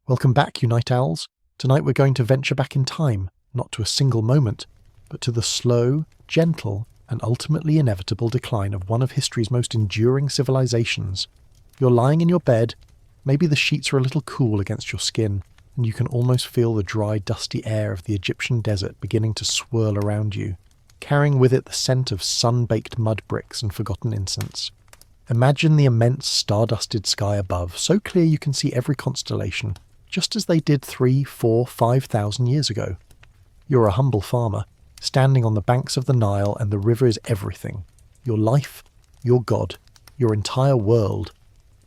Welcome back, you night owls. Tonight we're going to venture back in time, not to a single moment, but to the slow, gentle, and ultimately inevitable decline of one of history's most enduring civilizations. You're lying in your bed, maybe the sheets are a little cool against your skin, and you can almost feel the dry, dusty air of the Egyptian desert beginning to swirl around you, carrying with it the scent of sun-baked mud bricks and forgotten incense. Imagine the immense star-dusted sky above, so clear you can see every constellation, just as they did 3, 4, 5,000 years ago. You're a humble farmer, standing on the banks of the Nile, and the river is everything. Your life, your God, your entire world.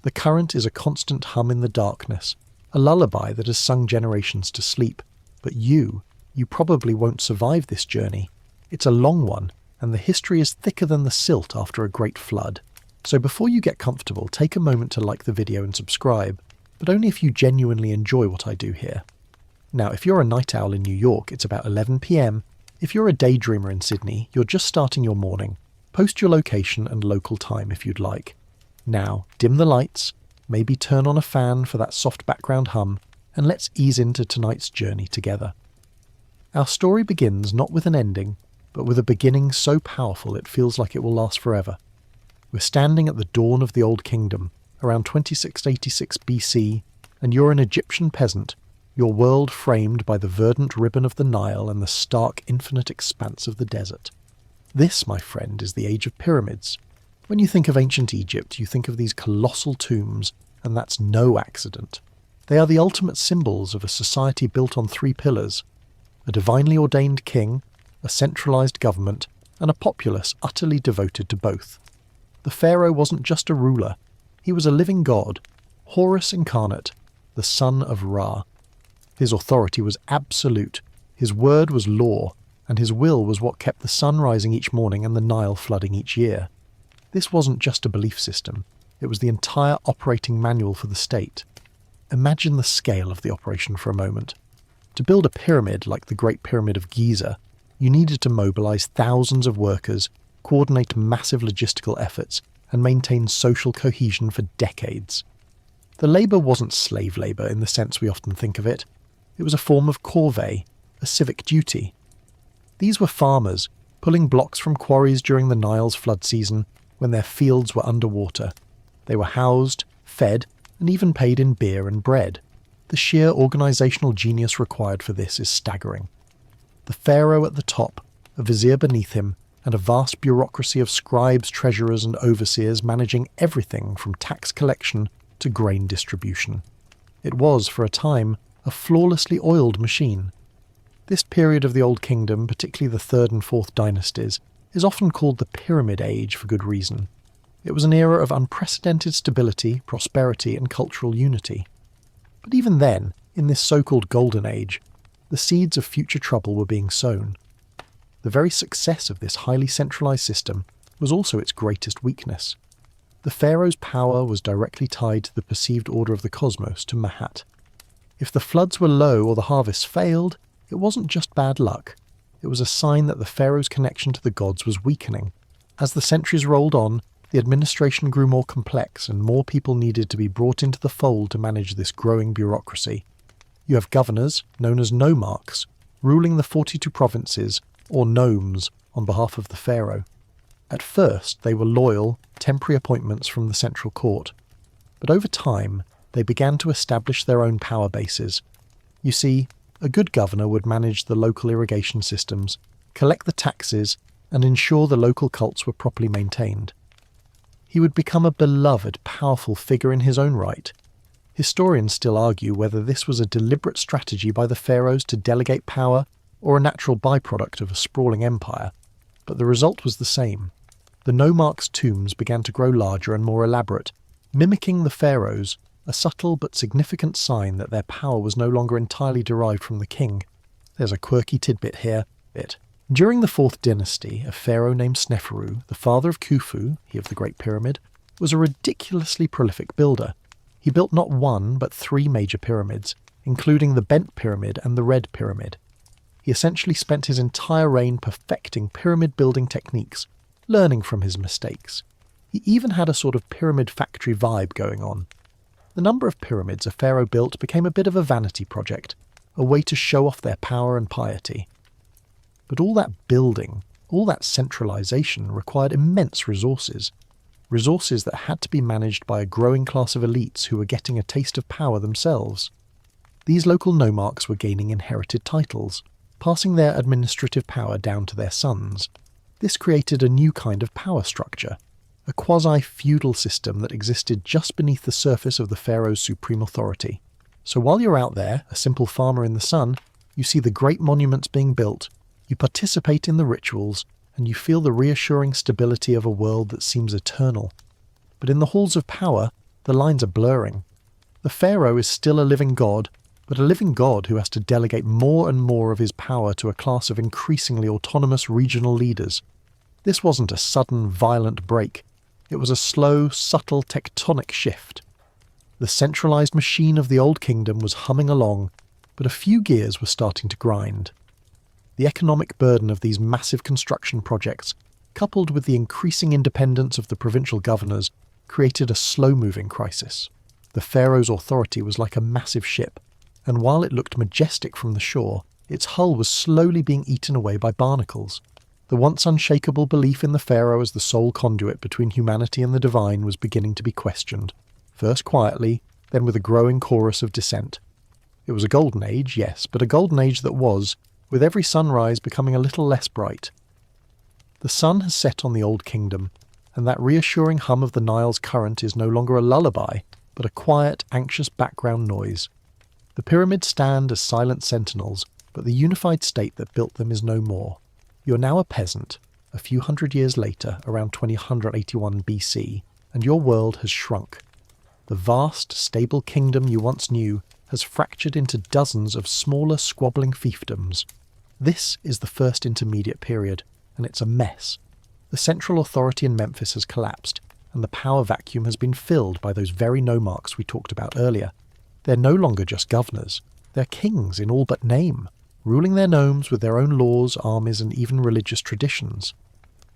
The current is a constant hum in the darkness, a lullaby that has sung generations to sleep. But you probably won't survive this journey. It's a long one, and the history is thicker than the silt after a great flood. So before you get comfortable, take a moment to like the video and subscribe, but only if you genuinely enjoy what I do here. Now, if you're a night owl in New York, it's about 11 PM. If you're a daydreamer in Sydney, you're just starting your morning. Post your location and local time if you'd like. Now, dim the lights, maybe turn on a fan for that soft background hum, and let's ease into tonight's journey together. Our story begins not with an ending, but with a beginning so powerful it feels like it will last forever. We're standing at the dawn of the Old Kingdom, around 2686 BC, and you're an Egyptian peasant, your world framed by the verdant ribbon of the Nile and the stark infinite expanse of the desert. This, my friend, is the age of pyramids. When you think of ancient Egypt, you think of these colossal tombs, and that's no accident. They are the ultimate symbols of a society built on 3 pillars: a divinely ordained king, a centralized government, and a populace utterly devoted to both. The pharaoh wasn't just a ruler. He was a living god, Horus incarnate, the son of Ra. His authority was absolute, his word was law, and his will was what kept the sun rising each morning and the Nile flooding each year. This wasn't just a belief system, it was the entire operating manual for the state. Imagine the scale of the operation for a moment. To build a pyramid like the Great Pyramid of Giza, you needed to mobilize thousands of workers, coordinate massive logistical efforts, and maintain social cohesion for decades. The labour wasn't slave labour in the sense we often think of it. It was a form of corvée, a civic duty. These were farmers, pulling blocks from quarries during the Nile's flood season when their fields were underwater. They were housed, fed, and even paid in beer and bread. The sheer organisational genius required for this is staggering. The pharaoh at the top, a vizier beneath him, and a vast bureaucracy of scribes, treasurers, and overseers managing everything from tax collection to grain distribution. It was, for a time, a flawlessly oiled machine. This period of the Old Kingdom, particularly the 3rd and 4th dynasties, is often called the Pyramid Age for good reason. It was an era of unprecedented stability, prosperity, and cultural unity. But even then, in this so-called Golden Age, the seeds of future trouble were being sown. The very success of this highly centralized system was also its greatest weakness. The pharaoh's power was directly tied to the perceived order of the cosmos, to Mahat. If the floods were low or the harvests failed, it wasn't just bad luck. It was a sign that the pharaoh's connection to the gods was weakening. As the centuries rolled on, the administration grew more complex and more people needed to be brought into the fold to manage this growing bureaucracy. You have governors, known as nomarchs, ruling the 42 provinces, or nomes, on behalf of the pharaoh. At first, they were loyal, temporary appointments from the central court. But over time, they began to establish their own power bases. You see, a good governor would manage the local irrigation systems, collect the taxes, and ensure the local cults were properly maintained. He would become a beloved, powerful figure in his own right. Historians still argue whether this was a deliberate strategy by the pharaohs to delegate power or a natural byproduct of a sprawling empire, but the result was the same. The nomarchs' tombs began to grow larger and more elaborate, mimicking the pharaohs, a subtle but significant sign that their power was no longer entirely derived from the king. There's a quirky tidbit here. During the 4th dynasty, a pharaoh named Sneferu, the father of Khufu, he of the Great Pyramid, was a ridiculously prolific builder. He built not 1 but 3 major pyramids, including the Bent Pyramid and the Red Pyramid. He essentially spent his entire reign perfecting pyramid building techniques, learning from his mistakes. He even had a sort of pyramid factory vibe going on. The number of pyramids a pharaoh built became a bit of a vanity project, a way to show off their power and piety. But all that building, all that centralisation required immense resources that had to be managed by a growing class of elites who were getting a taste of power themselves. These local nomarchs were gaining inherited titles, passing their administrative power down to their sons. This created a new kind of power structure, a quasi-feudal system that existed just beneath the surface of the pharaoh's supreme authority. So while you're out there, a simple farmer in the sun, you see the great monuments being built, you participate in the rituals, and you feel the reassuring stability of a world that seems eternal. But in the halls of power, the lines are blurring. The pharaoh is still a living god, but a living god who has to delegate more and more of his power to a class of increasingly autonomous regional leaders. This wasn't a sudden, violent break. It was a slow, subtle tectonic shift. The centralised machine of the Old Kingdom was humming along, but a few gears were starting to grind. The economic burden of these massive construction projects, coupled with the increasing independence of the provincial governors, created a slow-moving crisis. The pharaoh's authority was like a massive ship, and while it looked majestic from the shore, its hull was slowly being eaten away by barnacles. The once unshakable belief in the pharaoh as the sole conduit between humanity and the divine was beginning to be questioned, first quietly, then with a growing chorus of dissent. It was a golden age, yes, but a golden age that was, with every sunrise, becoming a little less bright. The sun has set on the Old Kingdom, and that reassuring hum of the Nile's current is no longer a lullaby, but a quiet, anxious background noise. The pyramids stand as silent sentinels, but the unified state that built them is no more. You're now a peasant, a few hundred years later, around 2081 BC, and your world has shrunk. The vast, stable kingdom you once knew has fractured into dozens of smaller, squabbling fiefdoms. This is the first intermediate period, and it's a mess. The central authority in Memphis has collapsed, and the power vacuum has been filled by those very nomarchs we talked about earlier. They're no longer just governors, they're kings in all but name, ruling their nomes with their own laws, armies, and even religious traditions.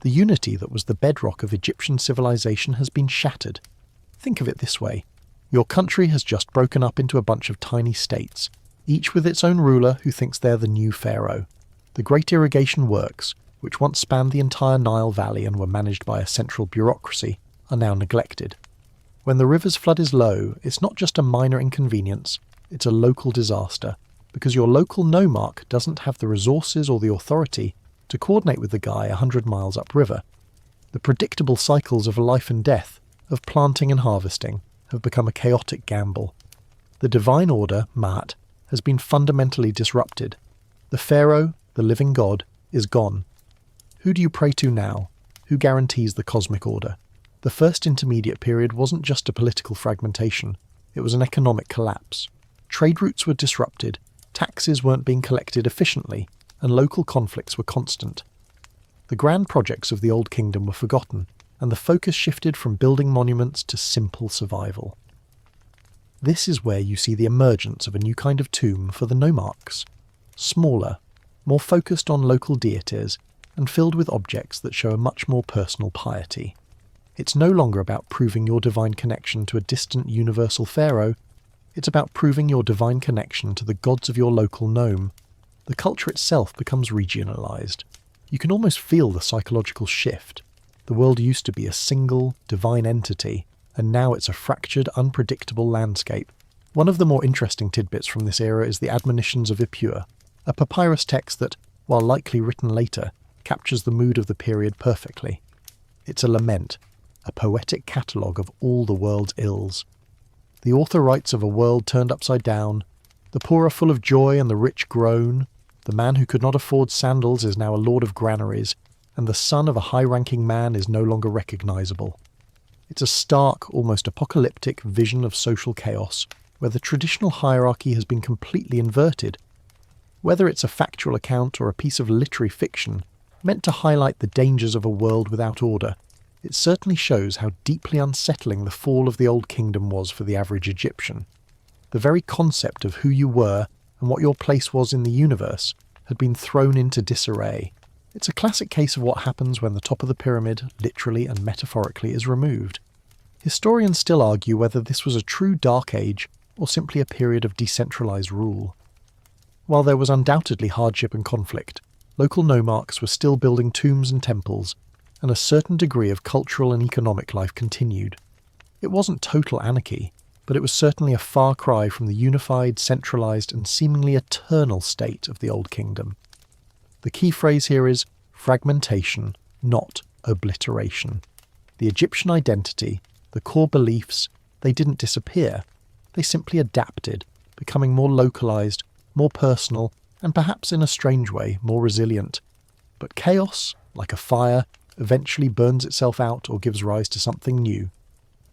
The unity that was the bedrock of Egyptian civilization has been shattered. Think of it this way. Your country has just broken up into a bunch of tiny states, each with its own ruler who thinks they're the new pharaoh. The great irrigation works, which once spanned the entire Nile Valley and were managed by a central bureaucracy, are now neglected. When the river's flood is low, it's not just a minor inconvenience, it's a local disaster, because your local nomarch doesn't have the resources or the authority to coordinate with the guy 100 miles upriver. The predictable cycles of life and death, of planting and harvesting, have become a chaotic gamble. The divine order, Ma'at, has been fundamentally disrupted. The pharaoh, the living god, is gone. Who do you pray to now? Who guarantees the cosmic order? The first intermediate period wasn't just a political fragmentation, it was an economic collapse. Trade routes were disrupted, taxes weren't being collected efficiently, and local conflicts were constant. The grand projects of the Old Kingdom were forgotten, and the focus shifted from building monuments to simple survival. This is where you see the emergence of a new kind of tomb for the nomarchs. Smaller, more focused on local deities, and filled with objects that show a much more personal piety. It's no longer about proving your divine connection to a distant universal pharaoh, it's about proving your divine connection to the gods of your local nome. The culture itself becomes regionalised. You can almost feel the psychological shift. The world used to be a single, divine entity, and now it's a fractured, unpredictable landscape. One of the more interesting tidbits from this era is the Admonitions of Ipuwer, a papyrus text that, while likely written later, captures the mood of the period perfectly. It's a lament, a poetic catalogue of all the world's ills. The author writes of a world turned upside down, the poor are full of joy and the rich groan, the man who could not afford sandals is now a lord of granaries, and the son of a high-ranking man is no longer recognisable. It's a stark, almost apocalyptic vision of social chaos, where the traditional hierarchy has been completely inverted. Whether it's a factual account or a piece of literary fiction, meant to highlight the dangers of a world without order, it certainly shows how deeply unsettling the fall of the Old Kingdom was for the average Egyptian. The very concept of who you were and what your place was in the universe had been thrown into disarray. It's a classic case of what happens when the top of the pyramid, literally and metaphorically, is removed. Historians still argue whether this was a true Dark Age or simply a period of decentralised rule. While there was undoubtedly hardship and conflict, local nomarchs were still building tombs and temples, and a certain degree of cultural and economic life continued. It wasn't total anarchy, but it was certainly a far cry from the unified, centralised and seemingly eternal state of the Old Kingdom. The key phrase here is fragmentation, not obliteration. The Egyptian identity, the core beliefs, they didn't disappear. They simply adapted, becoming more localised, more personal, and perhaps in a strange way, more resilient. But chaos, like a fire, eventually burns itself out or gives rise to something new.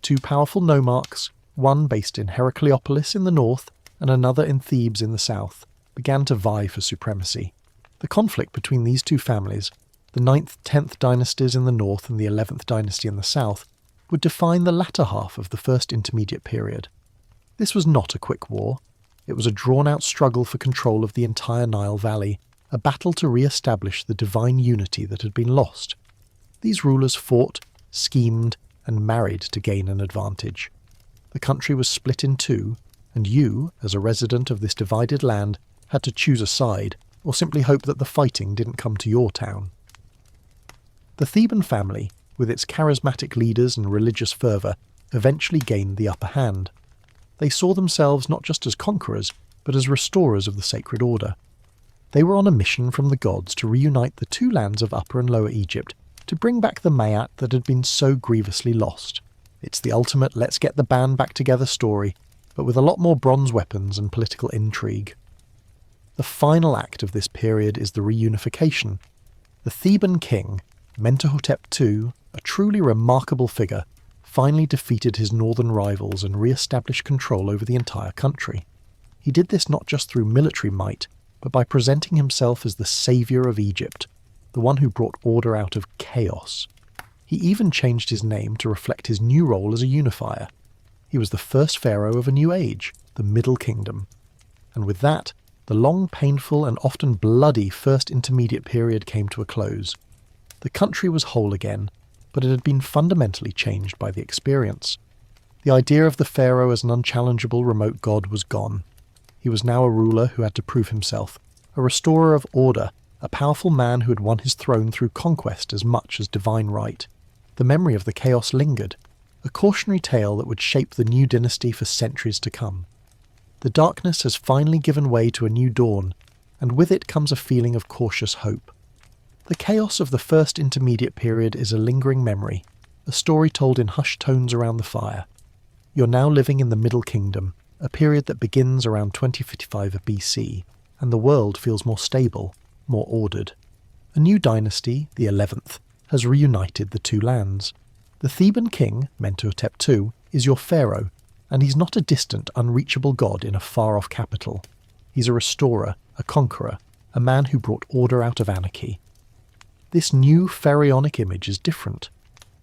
Two powerful nomarchs, one based in Heracleopolis in the north and another in Thebes in the south, began to vie for supremacy. The conflict between these two families, the 9th, 10th dynasties in the north and the 11th dynasty in the south, would define the latter half of the First Intermediate Period. This was not a quick war. It was a drawn-out struggle for control of the entire Nile Valley, a battle to re-establish the divine unity that had been lost. These rulers fought, schemed, and married to gain an advantage. The country was split in two, and you, as a resident of this divided land, had to choose a side, or simply hope that the fighting didn't come to your town. The Theban family, with its charismatic leaders and religious fervour, eventually gained the upper hand. They saw themselves not just as conquerors, but as restorers of the sacred order. They were on a mission from the gods to reunite the two lands of Upper and Lower Egypt, to bring back the Mayat that had been so grievously lost. It's the ultimate let's get the band back together story, but with a lot more bronze weapons and political intrigue. The final act of this period is the reunification. The Theban king, Mentuhotep II, a truly remarkable figure, finally defeated his northern rivals and re-established control over the entire country. He did this not just through military might, but by presenting himself as the saviour of Egypt, the one who brought order out of chaos. He even changed his name to reflect his new role as a unifier. He was the first pharaoh of a new age, the Middle Kingdom. And with that, the long, painful and often bloody First Intermediate Period came to a close. The country was whole again, but it had been fundamentally changed by the experience. The idea of the pharaoh as an unchallengeable remote god was gone. He was now a ruler who had to prove himself, a restorer of order, a powerful man who had won his throne through conquest as much as divine right. The memory of the chaos lingered, a cautionary tale that would shape the new dynasty for centuries to come. The darkness has finally given way to a new dawn, and with it comes a feeling of cautious hope. The chaos of the First Intermediate Period is a lingering memory, a story told in hushed tones around the fire. You're now living in the Middle Kingdom, a period that begins around 2055 BC, and the world feels more stable, more ordered. A new dynasty, the 11th, has reunited the two lands. The Theban king, Mentuhotep II, is your pharaoh, and he's not a distant, unreachable god in a far-off capital. He's a restorer, a conqueror, a man who brought order out of anarchy. This new pharaonic image is different.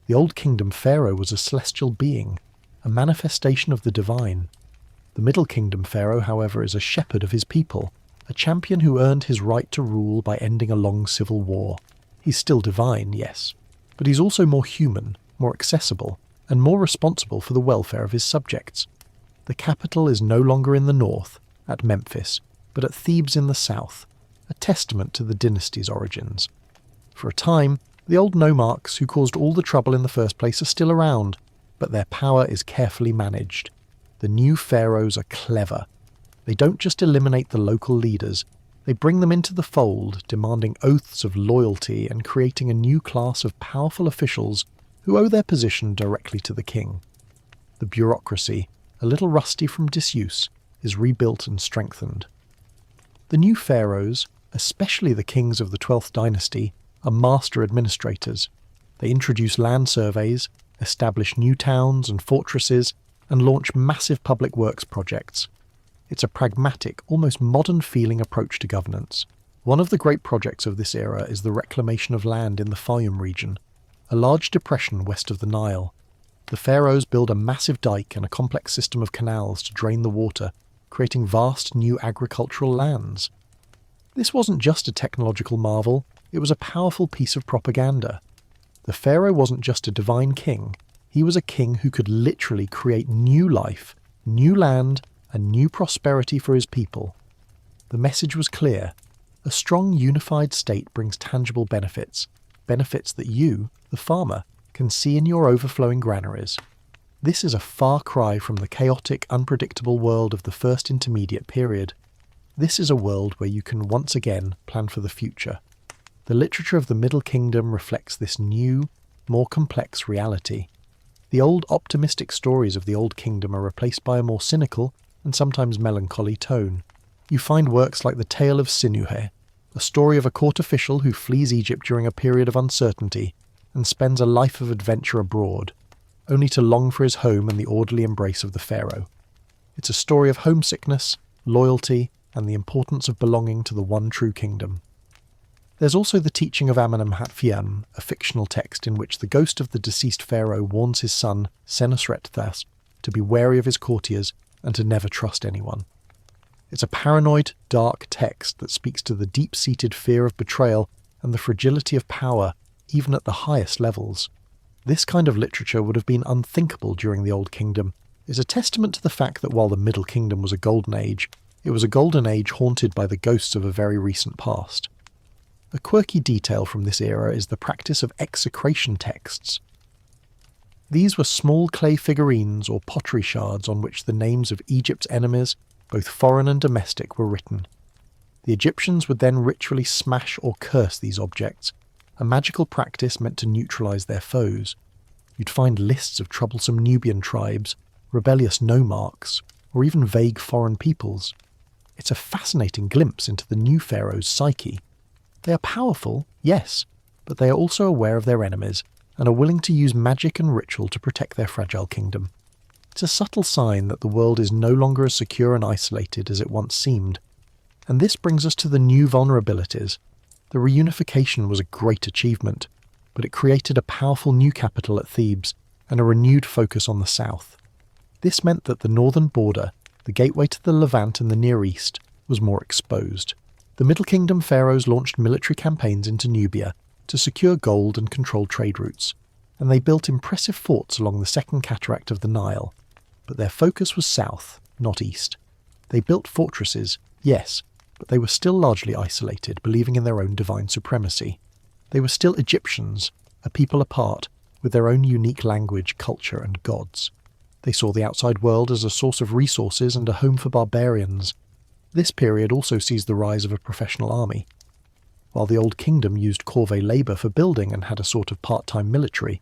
The Old Kingdom pharaoh was a celestial being, a manifestation of the divine. The Middle Kingdom pharaoh, however, is a shepherd of his people, a champion who earned his right to rule by ending a long civil war. He's still divine, yes, but he's also more human, more accessible, and more responsible for the welfare of his subjects. The capital is no longer in the north, at Memphis, but at Thebes in the south, a testament to the dynasty's origins. For a time, the old nomarchs who caused all the trouble in the first place are still around, but their power is carefully managed. The new pharaohs are clever. They don't just eliminate the local leaders, they bring them into the fold, demanding oaths of loyalty and creating a new class of powerful officials who owe their position directly to the king. The bureaucracy, a little rusty from disuse, is rebuilt and strengthened. The new pharaohs, especially the kings of the 12th dynasty, are master administrators. They introduce land surveys, establish new towns and fortresses, and launch massive public works projects. It's a pragmatic, almost modern-feeling approach to governance. One of the great projects of this era is the reclamation of land in the Fayum region, a large depression west of the Nile. The pharaohs build a massive dike and a complex system of canals to drain the water, creating vast new agricultural lands. This wasn't just a technological marvel, it was a powerful piece of propaganda. The pharaoh wasn't just a divine king, He was a king who could literally create new life, new land, and new prosperity for his people. The message was clear. A strong, unified state brings tangible benefits, benefits that you, the farmer, can see in your overflowing granaries. This is a far cry from the chaotic, unpredictable world of the First Intermediate Period. This is a world where you can once again plan for the future. The literature of the Middle Kingdom reflects this new, more complex reality. The old optimistic stories of the Old Kingdom are replaced by a more cynical and sometimes melancholy tone. You find works like the Tale of Sinuhe, a story of a court official who flees Egypt during a period of uncertainty and spends a life of adventure abroad, only to long for his home and the orderly embrace of the pharaoh. It's a story of homesickness, loyalty, and the importance of belonging to the one true kingdom. There's also the teaching of Amenemhat-Fiam, a fictional text in which the ghost of the deceased pharaoh warns his son, Senusret-Thas, to be wary of his courtiers and to never trust anyone. It's a paranoid, dark text that speaks to the deep-seated fear of betrayal and the fragility of power, even at the highest levels. This kind of literature would have been unthinkable during the Old Kingdom. It's a testament to the fact that while the Middle Kingdom was a golden age, it was a golden age haunted by the ghosts of a very recent past. A quirky detail from this era is the practice of execration texts. These were small clay figurines or pottery shards on which the names of Egypt's enemies, both foreign and domestic, were written. The Egyptians would then ritually smash or curse these objects, a magical practice meant to neutralize their foes. You'd find lists of troublesome Nubian tribes, rebellious nomarchs, or even vague foreign peoples. It's a fascinating glimpse into the new pharaoh's psyche. They are powerful, yes, but they are also aware of their enemies and are willing to use magic and ritual to protect their fragile kingdom. It's a subtle sign that the world is no longer as secure and isolated as it once seemed. And this brings us to the new vulnerabilities. The reunification was a great achievement, but it created a powerful new capital at Thebes and a renewed focus on the south. This meant that the northern border, the gateway to the Levant and the Near East, was more exposed. The Middle Kingdom pharaohs launched military campaigns into Nubia to secure gold and control trade routes, and they built impressive forts along the second cataract of the Nile. But their focus was south, not east. They built fortresses, yes, but they were still largely isolated, believing in their own divine supremacy. They were still Egyptians, a people apart, with their own unique language, culture, and gods. They saw the outside world as a source of resources and a home for barbarians. This period also sees the rise of a professional army. While the Old Kingdom used corvée labour for building and had a sort of part-time military,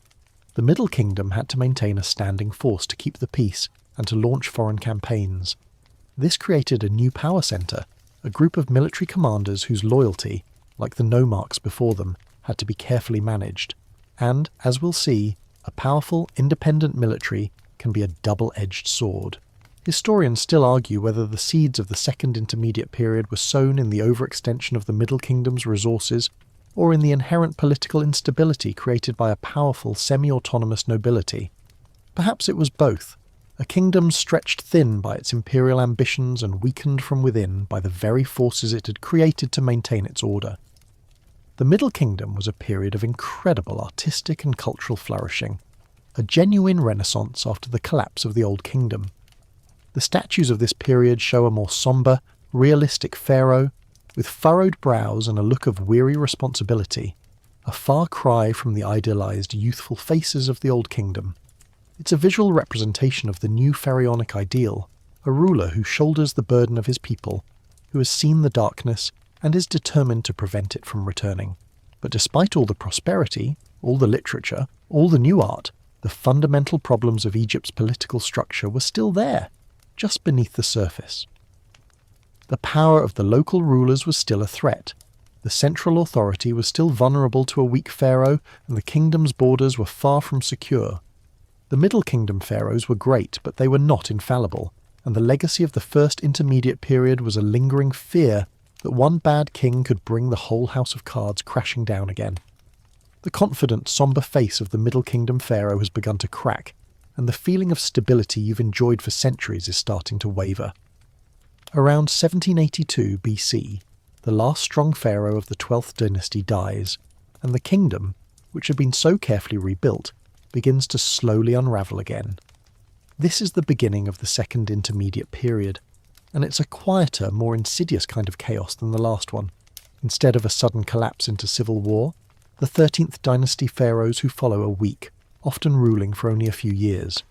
the Middle Kingdom had to maintain a standing force to keep the peace and to launch foreign campaigns. This created a new power centre, a group of military commanders whose loyalty, like the nomarchs before them, had to be carefully managed. And, as we'll see, a powerful, independent military can be a double-edged sword. Historians still argue whether the seeds of the Second Intermediate Period were sown in the overextension of the Middle Kingdom's resources or in the inherent political instability created by a powerful semi-autonomous nobility. Perhaps it was both, a kingdom stretched thin by its imperial ambitions and weakened from within by the very forces it had created to maintain its order. The Middle Kingdom was a period of incredible artistic and cultural flourishing, a genuine renaissance after the collapse of the Old Kingdom. The statues of this period show a more sombre, realistic pharaoh, with furrowed brows and a look of weary responsibility, a far cry from the idealized youthful faces of the Old Kingdom. It's a visual representation of the new pharaonic ideal, a ruler who shoulders the burden of his people, who has seen the darkness and is determined to prevent it from returning. But despite all the prosperity, all the literature, all the new art, the fundamental problems of Egypt's political structure were still there, just beneath the surface. The power of the local rulers was still a threat. The central authority was still vulnerable to a weak pharaoh, and the kingdom's borders were far from secure. The Middle Kingdom pharaohs were great, but they were not infallible, and the legacy of the First Intermediate Period was a lingering fear that one bad king could bring the whole house of cards crashing down again. The confident, sombre face of the Middle Kingdom pharaoh has begun to crack, and the feeling of stability you've enjoyed for centuries is starting to waver. Around 1782 BC, the last strong pharaoh of the 12th dynasty dies, and the kingdom, which had been so carefully rebuilt, begins to slowly unravel again. This is the beginning of the Second Intermediate Period, and it's a quieter, more insidious kind of chaos than the last one. Instead of a sudden collapse into civil war, the 13th dynasty pharaohs who follow are weak, often ruling for only a few years.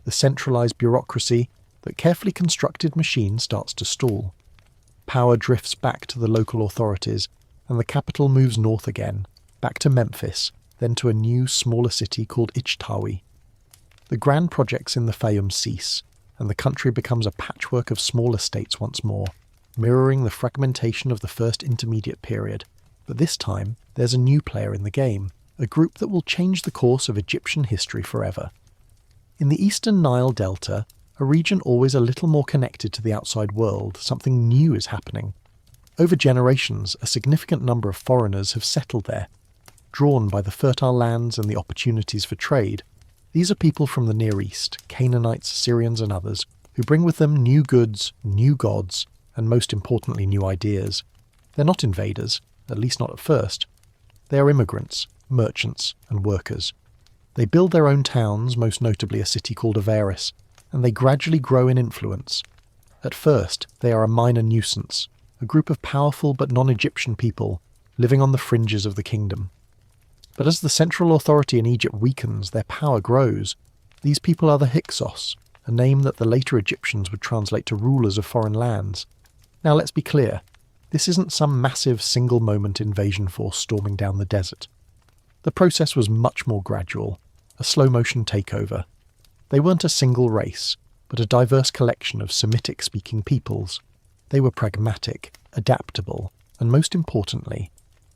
The centralised bureaucracy, that carefully constructed machine, starts to stall. Power drifts back to the local authorities, and the capital moves north again, back to Memphis, then to a new, smaller city called Ichtawi. The grand projects in the Fayum cease, and the country becomes a patchwork of smaller states once more, mirroring the fragmentation of the First Intermediate Period. But this time, there's a new player in the game, a group that will change the course of Egyptian history forever. In the eastern Nile Delta, a region always a little more connected to the outside world, something new is happening. Over generations, a significant number of foreigners have settled there. Drawn by the fertile lands and the opportunities for trade, these are people from the Near East, Canaanites, Syrians and others, who bring with them new goods, new gods, and most importantly new ideas. They're not invaders, at least not at first. They are immigrants, merchants and workers. They build their own towns, most notably a city called Avaris, and they gradually grow in influence. At first, they are a minor nuisance, a group of powerful but non-Egyptian people living on the fringes of the kingdom. But as the central authority in Egypt weakens, their power grows. These people are the Hyksos, a name that the later Egyptians would translate to rulers of foreign lands. Now let's be clear, this isn't some massive single-moment invasion force storming down the desert. The process was much more gradual, a slow-motion takeover. They weren't a single race, but a diverse collection of Semitic-speaking peoples. They were pragmatic, adaptable, and most importantly,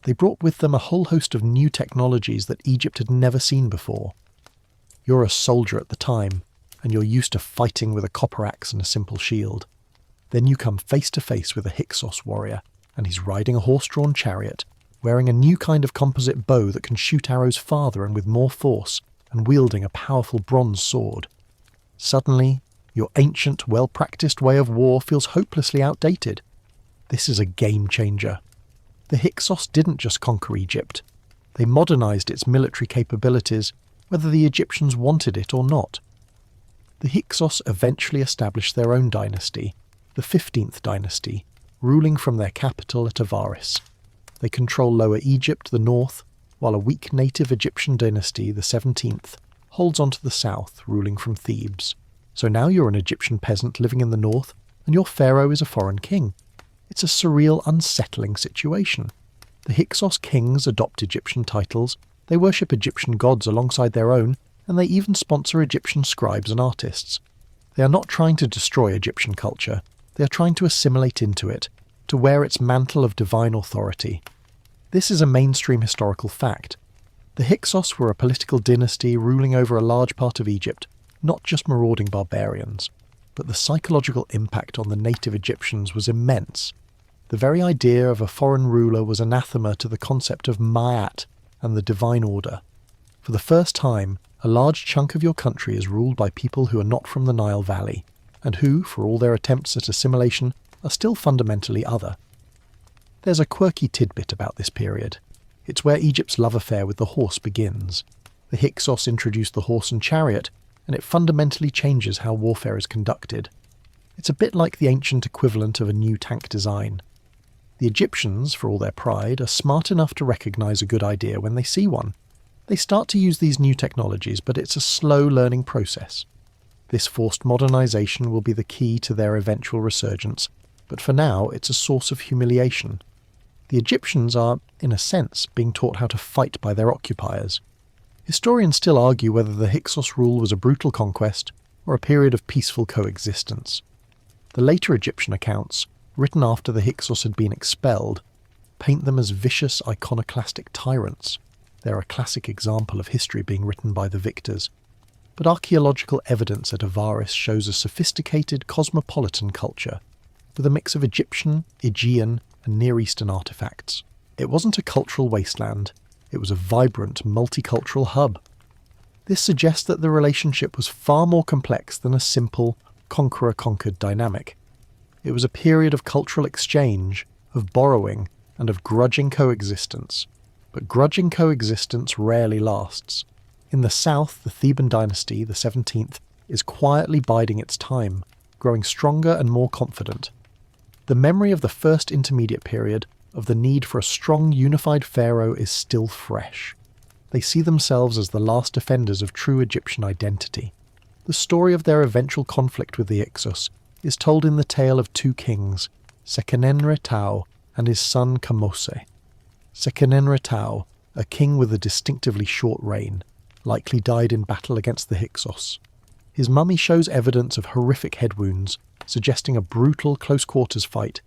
they brought with them a whole host of new technologies that Egypt had never seen before. You're a soldier at the time, and you're used to fighting with a copper axe and a simple shield. Then you come face to face with a Hyksos warrior, and he's riding a horse-drawn chariot, wearing a new kind of composite bow that can shoot arrows farther and with more force, and wielding a powerful bronze sword. Suddenly, your ancient, well-practiced way of war feels hopelessly outdated. This is a game changer. The Hyksos didn't just conquer Egypt. They modernised its military capabilities, whether the Egyptians wanted it or not. The Hyksos eventually established their own dynasty, the 15th dynasty, ruling from their capital at Avaris. They control Lower Egypt, the north, while a weak native Egyptian dynasty, the 17th, holds on to the south, ruling from Thebes. So now you're an Egyptian peasant living in the north, and your pharaoh is a foreign king. It's a surreal, unsettling situation. The Hyksos kings adopt Egyptian titles, they worship Egyptian gods alongside their own, and they even sponsor Egyptian scribes and artists. They are not trying to destroy Egyptian culture, they are trying to assimilate into it, to wear its mantle of divine authority. This is a mainstream historical fact. The Hyksos were a political dynasty ruling over a large part of Egypt, not just marauding barbarians. But the psychological impact on the native Egyptians was immense. The very idea of a foreign ruler was anathema to the concept of Ma'at and the divine order. For the first time, a large chunk of your country is ruled by people who are not from the Nile Valley, and who, for all their attempts at assimilation, are still fundamentally other. There's a quirky tidbit about this period. It's where Egypt's love affair with the horse begins. The Hyksos introduced the horse and chariot, and it fundamentally changes how warfare is conducted. It's a bit like the ancient equivalent of a new tank design. The Egyptians, for all their pride, are smart enough to recognise a good idea when they see one. They start to use these new technologies, but it's a slow learning process. This forced modernisation will be the key to their eventual resurgence, but for now it's a source of humiliation. The Egyptians are, in a sense, being taught how to fight by their occupiers. Historians still argue whether the Hyksos rule was a brutal conquest or a period of peaceful coexistence. The later Egyptian accounts, written after the Hyksos had been expelled, paint them as vicious iconoclastic tyrants. They're a classic example of history being written by the victors. But archaeological evidence at Avaris shows a sophisticated cosmopolitan culture, with a mix of Egyptian, Aegean, and Near Eastern artefacts. It wasn't a cultural wasteland. It was a vibrant, multicultural hub. This suggests that the relationship was far more complex than a simple conqueror-conquered dynamic. It was a period of cultural exchange, of borrowing, and of grudging coexistence. But grudging coexistence rarely lasts. In the south, the Theban dynasty, the 17th, is quietly biding its time, growing stronger and more confident. The memory of the first intermediate period, of the need for a strong unified pharaoh, is still fresh. They see themselves as the last defenders of true Egyptian identity. The story of their eventual conflict with the Hyksos is told in the tale of two kings, Seqenenre-Tao and his son Kamose. Seqenenre-Tao, a king with a distinctively short reign, likely died in battle against the Hyksos. His mummy shows evidence of horrific head wounds, suggesting a brutal close-quarters fight.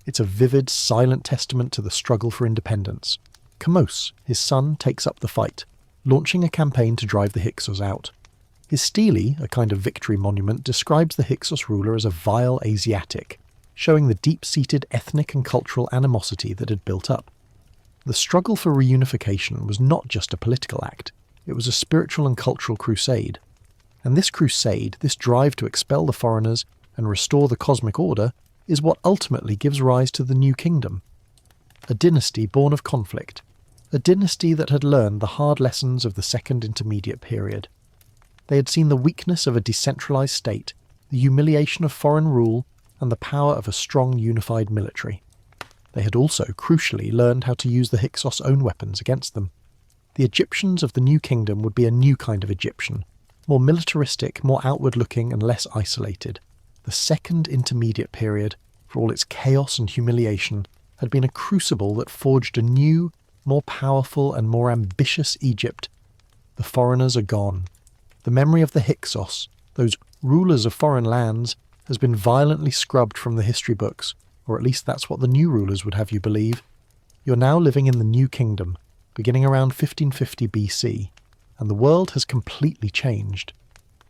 It's a vivid, silent testament to the struggle for independence. Kamose, his son, takes up the fight, launching a campaign to drive the Hyksos out. His stele, a kind of victory monument, describes the Hyksos ruler as a vile Asiatic, showing the deep-seated ethnic and cultural animosity that had built up. The struggle for reunification was not just a political act, it was a spiritual and cultural crusade. And this crusade, this drive to expel the foreigners and restore the cosmic order, is what ultimately gives rise to the New Kingdom. A dynasty born of conflict, a dynasty that had learned the hard lessons of the Second Intermediate Period. They had seen the weakness of a decentralized state, the humiliation of foreign rule, and the power of a strong unified military. They had also, crucially, learned how to use the Hyksos' own weapons against them. The Egyptians of the New Kingdom would be a new kind of Egyptian, more militaristic, more outward-looking, and less isolated. The Second Intermediate Period, for all its chaos and humiliation, had been a crucible that forged a new, more powerful and more ambitious Egypt. The foreigners are gone. The memory of the Hyksos, those rulers of foreign lands, has been violently scrubbed from the history books, or at least that's what the new rulers would have you believe. You're now living in the New Kingdom, beginning around 1550 BC, and the world has completely changed.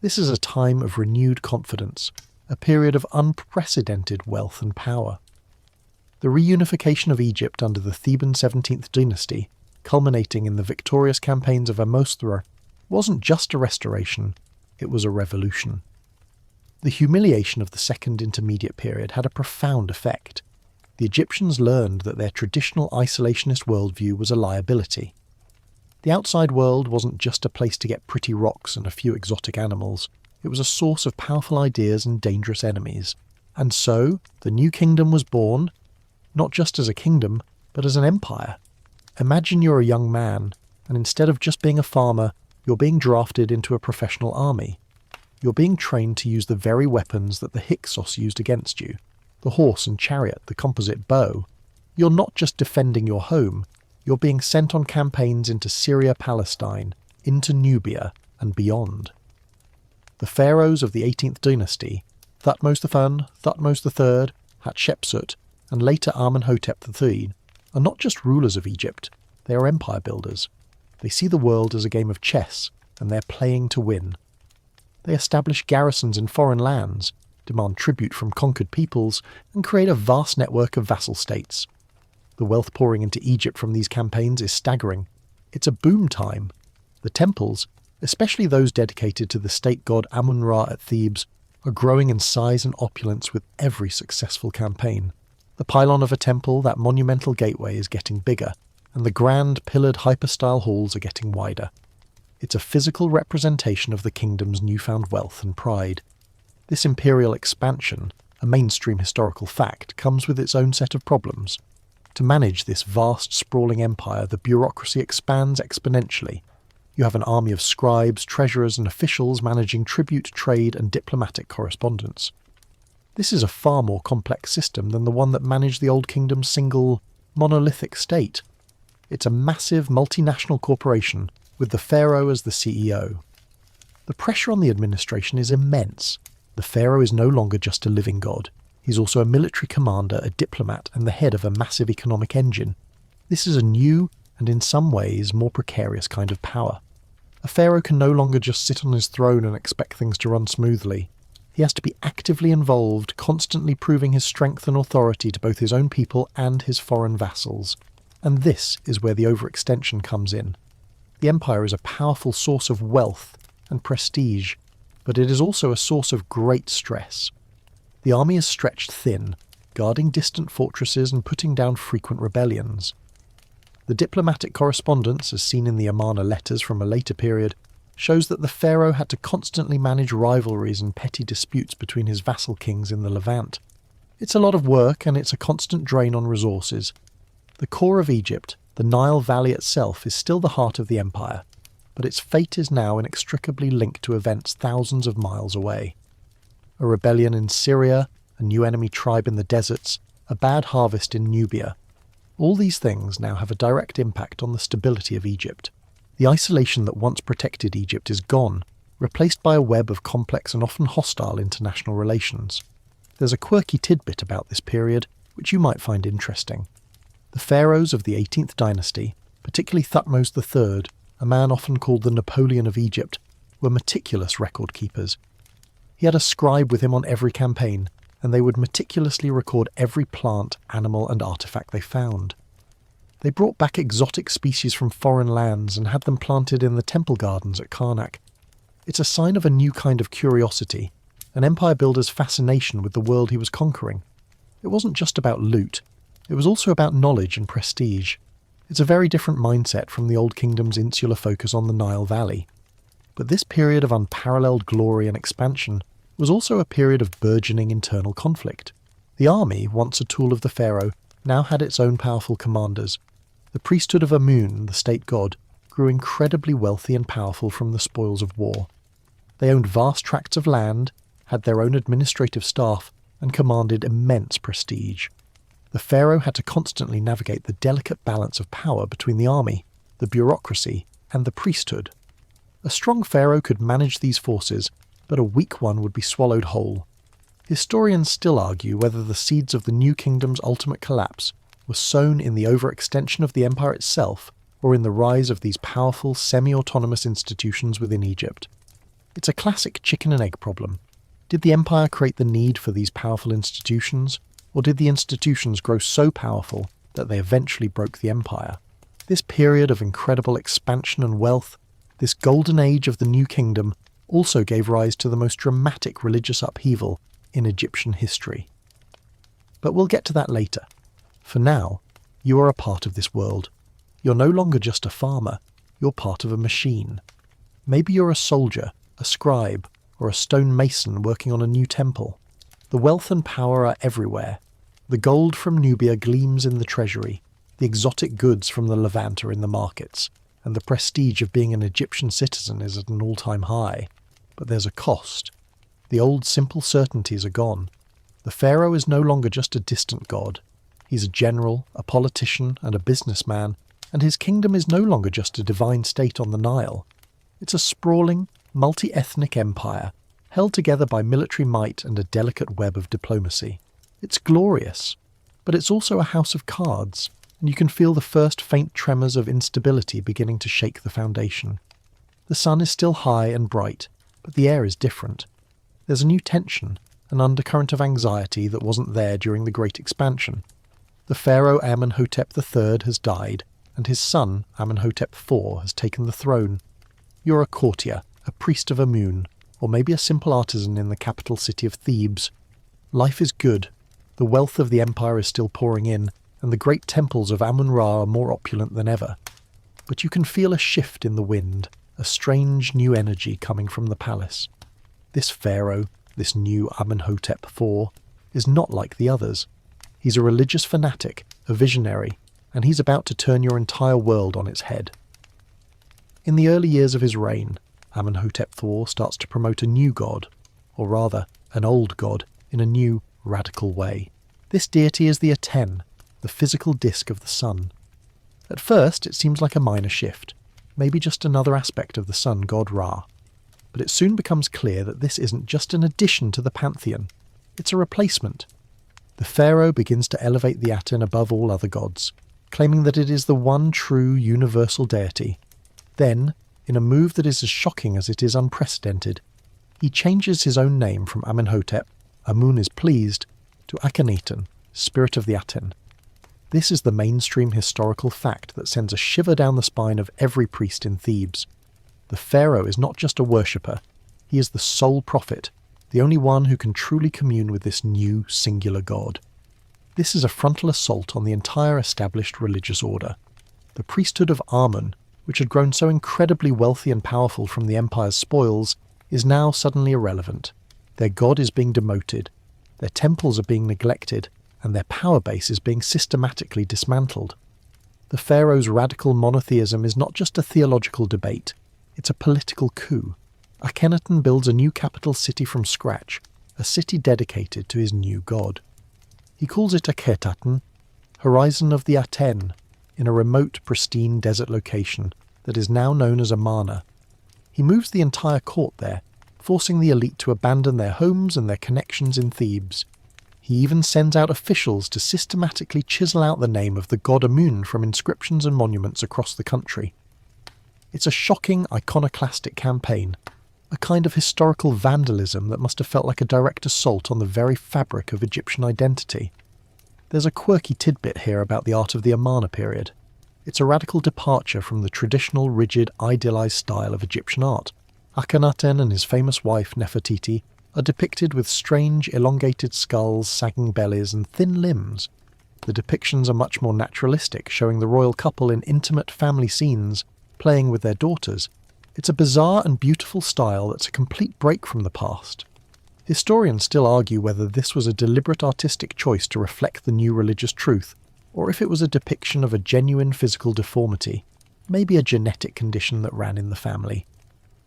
This is a time of renewed confidence, a period of unprecedented wealth and power. The reunification of Egypt under the Theban 17th dynasty, culminating in the victorious campaigns of Amosthra, wasn't just a restoration, it was a revolution. The humiliation of the Second Intermediate Period had a profound effect. The Egyptians learned that their traditional isolationist worldview was a liability. The outside world wasn't just a place to get pretty rocks and a few exotic animals, it was a source of powerful ideas and dangerous enemies. And so, the New Kingdom was born, not just as a kingdom, but as an empire. Imagine you're a young man, and instead of just being a farmer, you're being drafted into a professional army. You're being trained to use the very weapons that the Hyksos used against you, the horse and chariot, the composite bow. You're not just defending your home, you're being sent on campaigns into Syria, Palestine, into Nubia, and beyond. The pharaohs of the 18th dynasty, Thutmose I, Thutmose III, Hatshepsut, and later Amenhotep III, are not just rulers of Egypt, they are empire builders. They see the world as a game of chess, and they're playing to win. They establish garrisons in foreign lands, demand tribute from conquered peoples, and create a vast network of vassal states. The wealth pouring into Egypt from these campaigns is staggering. It's a boom time. The temples, especially those dedicated to the state god Amun-Ra at Thebes, are growing in size and opulence with every successful campaign. The pylon of a temple, that monumental gateway, is getting bigger, and the grand pillared hypostyle halls are getting wider. It's a physical representation of the kingdom's newfound wealth and pride. This imperial expansion, a mainstream historical fact, comes with its own set of problems. To manage this vast, sprawling empire, the bureaucracy expands exponentially. You have an army of scribes, treasurers, and officials managing tribute, trade, and diplomatic correspondence. This is a far more complex system than the one that managed the Old Kingdom's single, monolithic state. It's a massive multinational corporation, with the pharaoh as the CEO. The pressure on the administration is immense. The pharaoh is no longer just a living god. He's also a military commander, a diplomat, and the head of a massive economic engine. This is a new, and in some ways more precarious kind of power. A pharaoh can no longer just sit on his throne and expect things to run smoothly. He has to be actively involved, constantly proving his strength and authority to both his own people and his foreign vassals. And this is where the overextension comes in. The empire is a powerful source of wealth and prestige, but it is also a source of great stress. The army is stretched thin, guarding distant fortresses and putting down frequent rebellions. The diplomatic correspondence, as seen in the Amarna letters from a later period, shows that the pharaoh had to constantly manage rivalries and petty disputes between his vassal kings in the Levant. It's a lot of work and it's a constant drain on resources. The core of Egypt, the Nile Valley itself, is still the heart of the empire, but its fate is now inextricably linked to events thousands of miles away. A rebellion in Syria, a new enemy tribe in the deserts, a bad harvest in Nubia. All these things now have a direct impact on the stability of Egypt. The isolation that once protected Egypt is gone, replaced by a web of complex and often hostile international relations. There's a quirky tidbit about this period which you might find interesting. The pharaohs of the 18th dynasty, particularly Thutmose III, a man often called the Napoleon of Egypt, were meticulous record keepers. He had a scribe with him on every campaign, and they would meticulously record every plant, animal and artifact they found. They brought back exotic species from foreign lands and had them planted in the temple gardens at Karnak. It's a sign of a new kind of curiosity, an empire builder's fascination with the world he was conquering. It wasn't just about loot, it was also about knowledge and prestige. It's a very different mindset from the Old Kingdom's insular focus on the Nile Valley. But this period of unparalleled glory and expansion was also a period of burgeoning internal conflict. The army, once a tool of the pharaoh, now had its own powerful commanders. The priesthood of Amun, the state god, grew incredibly wealthy and powerful from the spoils of war. They owned vast tracts of land, had their own administrative staff, and commanded immense prestige. The pharaoh had to constantly navigate the delicate balance of power between the army, the bureaucracy, and the priesthood. A strong pharaoh could manage these forces, but a weak one would be swallowed whole. Historians still argue whether the seeds of the new kingdom's ultimate collapse were sown in the overextension of the empire itself or in the rise of these powerful semi-autonomous institutions within Egypt. It's a classic chicken and egg problem. Did the empire create the need for these powerful institutions, or did the institutions grow so powerful that they eventually broke the empire? This period of incredible expansion and wealth, this golden age of the new kingdom, also gave rise to the most dramatic religious upheaval in Egyptian history. But we'll get to that later. For now, you are a part of this world. You're no longer just a farmer, you're part of a machine. Maybe you're a soldier, a scribe, or a stone mason working on a new temple. The wealth and power are everywhere. The gold from Nubia gleams in the treasury, the exotic goods from the Levant are in the markets, and the prestige of being an Egyptian citizen is at an all-time high. But there's a cost. The old simple certainties are gone. The pharaoh is no longer just a distant god. He's a general, a politician, and a businessman, and his kingdom is no longer just a divine state on the Nile. It's a sprawling, multi-ethnic empire, held together by military might and a delicate web of diplomacy. It's glorious, but it's also a house of cards, and you can feel the first faint tremors of instability beginning to shake the foundation. The sun is still high and bright, but the air is different. There's a new tension, an undercurrent of anxiety that wasn't there during the Great Expansion. The pharaoh Amenhotep III has died, and his son Amenhotep IV has taken the throne. You're a courtier, a priest of Amun, or maybe a simple artisan in the capital city of Thebes. Life is good. The wealth of the empire is still pouring in, and the great temples of Amun-Ra are more opulent than ever. But you can feel a shift in the wind, a strange new energy coming from the palace. This pharaoh, this new Amenhotep IV, is not like the others. He's a religious fanatic, a visionary, and he's about to turn your entire world on its head. In the early years of his reign, Amenhotep IV starts to promote a new god, or rather, an old god, in a new, radical way. This deity is the Aten, the physical disk of the sun. At first, it seems like a minor shift, maybe just another aspect of the sun god Ra. But it soon becomes clear that this isn't just an addition to the pantheon, it's a replacement. The pharaoh begins to elevate the Aten above all other gods, claiming that it is the one true universal deity. Then, in a move that is as shocking as it is unprecedented, he changes his own name from Amenhotep, Amun is pleased, to Akhenaten, spirit of the Aten. This is the mainstream historical fact that sends a shiver down the spine of every priest in Thebes. The pharaoh is not just a worshipper, he is the sole prophet, the only one who can truly commune with this new, singular god. This is a frontal assault on the entire established religious order. The priesthood of Amun, which had grown so incredibly wealthy and powerful from the empire's spoils, is now suddenly irrelevant. Their god is being demoted, their temples are being neglected, and their power base is being systematically dismantled. The pharaoh's radical monotheism is not just a theological debate, it's a political coup. Akhenaten builds a new capital city from scratch, a city dedicated to his new god. He calls it Akhetaten, Horizon of the Aten, in a remote, pristine desert location that is now known as Amarna. He moves the entire court there, forcing the elite to abandon their homes and their connections in Thebes. He even sends out officials to systematically chisel out the name of the god Amun from inscriptions and monuments across the country. It's a shocking, iconoclastic campaign, a kind of historical vandalism that must have felt like a direct assault on the very fabric of Egyptian identity. There's a quirky tidbit here about the art of the Amarna period. It's a radical departure from the traditional, rigid, idealized style of Egyptian art. Akhenaten and his famous wife Nefertiti are depicted with strange, elongated skulls, sagging bellies, and thin limbs. The depictions are much more naturalistic, showing the royal couple in intimate family scenes, playing with their daughters. It's a bizarre and beautiful style that's a complete break from the past. Historians still argue whether this was a deliberate artistic choice to reflect the new religious truth, or if it was a depiction of a genuine physical deformity, maybe a genetic condition that ran in the family.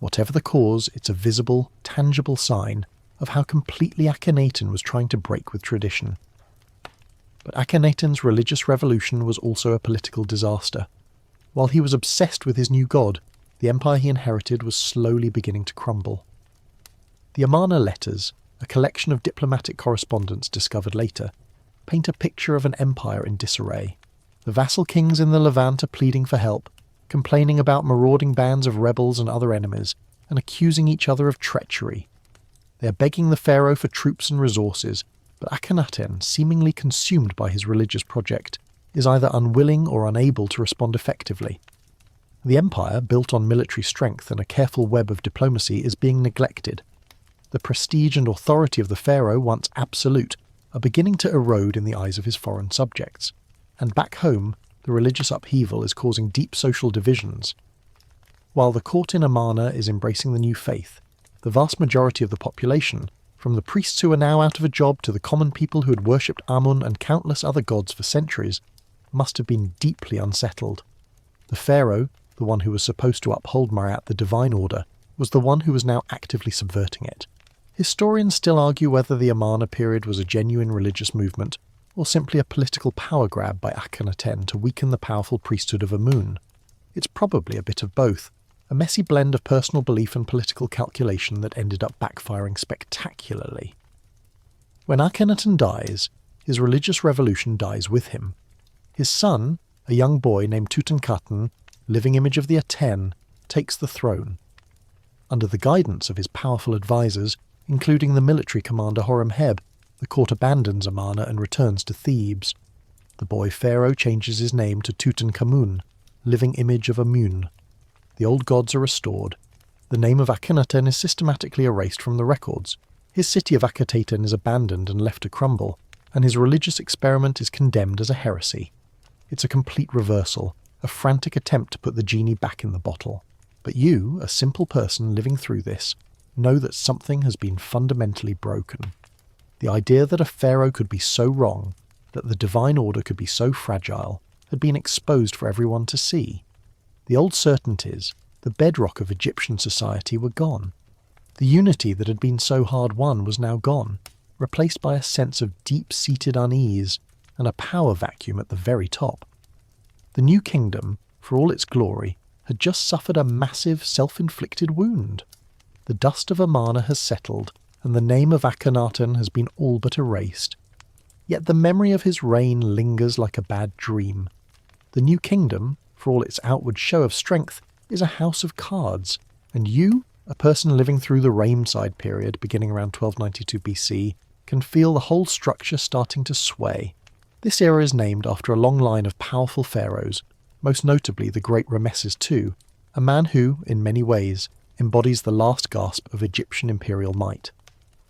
Whatever the cause, it's a visible, tangible sign of how completely Akhenaten was trying to break with tradition. But Akhenaten's religious revolution was also a political disaster. While he was obsessed with his new god, the empire he inherited was slowly beginning to crumble. The Amarna letters, a collection of diplomatic correspondence discovered later, paint a picture of an empire in disarray. The vassal kings in the Levant are pleading for help, complaining about marauding bands of rebels and other enemies, and accusing each other of treachery. They are begging the pharaoh for troops and resources, but Akhenaten, seemingly consumed by his religious project, is either unwilling or unable to respond effectively. The empire, built on military strength and a careful web of diplomacy, is being neglected. The prestige and authority of the pharaoh, once absolute, are beginning to erode in the eyes of his foreign subjects. And back home, the religious upheaval is causing deep social divisions. While the court in Amarna is embracing the new faith, the vast majority of the population, from the priests who are now out of a job to the common people who had worshipped Amun and countless other gods for centuries, must have been deeply unsettled. The pharaoh, the one who was supposed to uphold Marat, the divine order, was the one who was now actively subverting it. Historians still argue whether the Amarna period was a genuine religious movement, or simply a political power grab by Akhenaten to weaken the powerful priesthood of Amun. It's probably a bit of both, a messy blend of personal belief and political calculation that ended up backfiring spectacularly. When Akhenaten dies, his religious revolution dies with him. His son, a young boy named Tutankhaten, living image of the Aten, takes the throne. Under the guidance of his powerful advisors, including the military commander Horemheb, the court abandons Amarna and returns to Thebes. The boy pharaoh changes his name to Tutankhamun, living image of Amun. The old gods are restored. The name of Akhenaten is systematically erased from the records. His city of Akhetaten is abandoned and left to crumble, and his religious experiment is condemned as a heresy. It's a complete reversal, a frantic attempt to put the genie back in the bottle. But you, a simple person living through this, know that something has been fundamentally broken. The idea that a pharaoh could be so wrong, that the divine order could be so fragile, had been exposed for everyone to see. The old certainties, the bedrock of Egyptian society, were gone. The unity that had been so hard won was now gone, replaced by a sense of deep-seated unease and a power vacuum at the very top. The new kingdom, for all its glory, had just suffered a massive self-inflicted wound. The dust of Amarna has settled, and the name of Akhenaten has been all but erased. Yet the memory of his reign lingers like a bad dream. The new kingdom, for all its outward show of strength, is a house of cards, and you, a person living through the Ramesside period beginning around 1292 BC, can feel the whole structure starting to sway. This era is named after a long line of powerful pharaohs, most notably the great Ramesses II, a man who, in many ways, embodies the last gasp of Egyptian imperial might.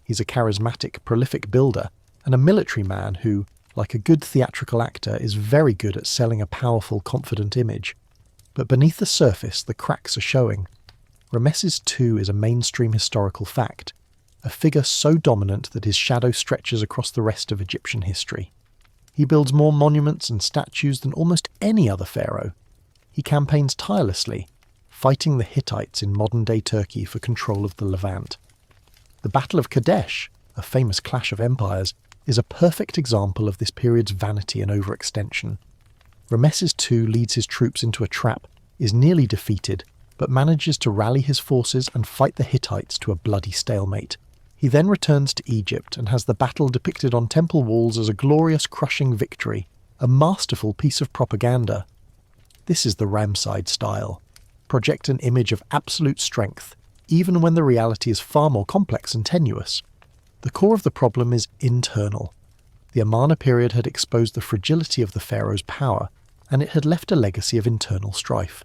He's a charismatic, prolific builder, and a military man who, like a good theatrical actor, is very good at selling a powerful, confident image. But beneath the surface, the cracks are showing. Ramesses II is a mainstream historical fact, a figure so dominant that his shadow stretches across the rest of Egyptian history. He builds more monuments and statues than almost any other pharaoh. He campaigns tirelessly, fighting the Hittites in modern-day Turkey for control of the Levant. The Battle of Kadesh, a famous clash of empires, is a perfect example of this period's vanity and overextension. Ramesses II leads his troops into a trap, is nearly defeated, but manages to rally his forces and fight the Hittites to a bloody stalemate. He then returns to Egypt and has the battle depicted on temple walls as a glorious crushing victory, a masterful piece of propaganda. This is the Ramesside style. Project an image of absolute strength, even when the reality is far more complex and tenuous. The core of the problem is internal. The Amarna period had exposed the fragility of the pharaoh's power, and it had left a legacy of internal strife.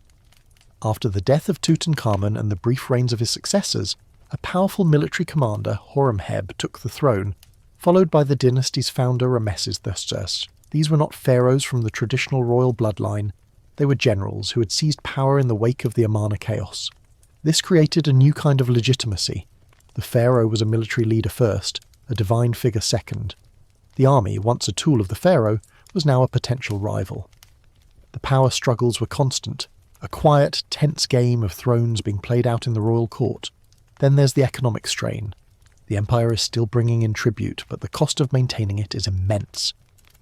After the death of Tutankhamun and the brief reigns of his successors, a powerful military commander, Horemheb, took the throne, followed by the dynasty's founder Ramesses III. These were not pharaohs from the traditional royal bloodline, they were generals who had seized power in the wake of the Amarna chaos. This created a new kind of legitimacy. The pharaoh was a military leader first, a divine figure second. The army, once a tool of the pharaoh, was now a potential rival. The power struggles were constant, a quiet, tense game of thrones being played out in the royal court. Then there's the economic strain. The empire is still bringing in tribute, but the cost of maintaining it is immense.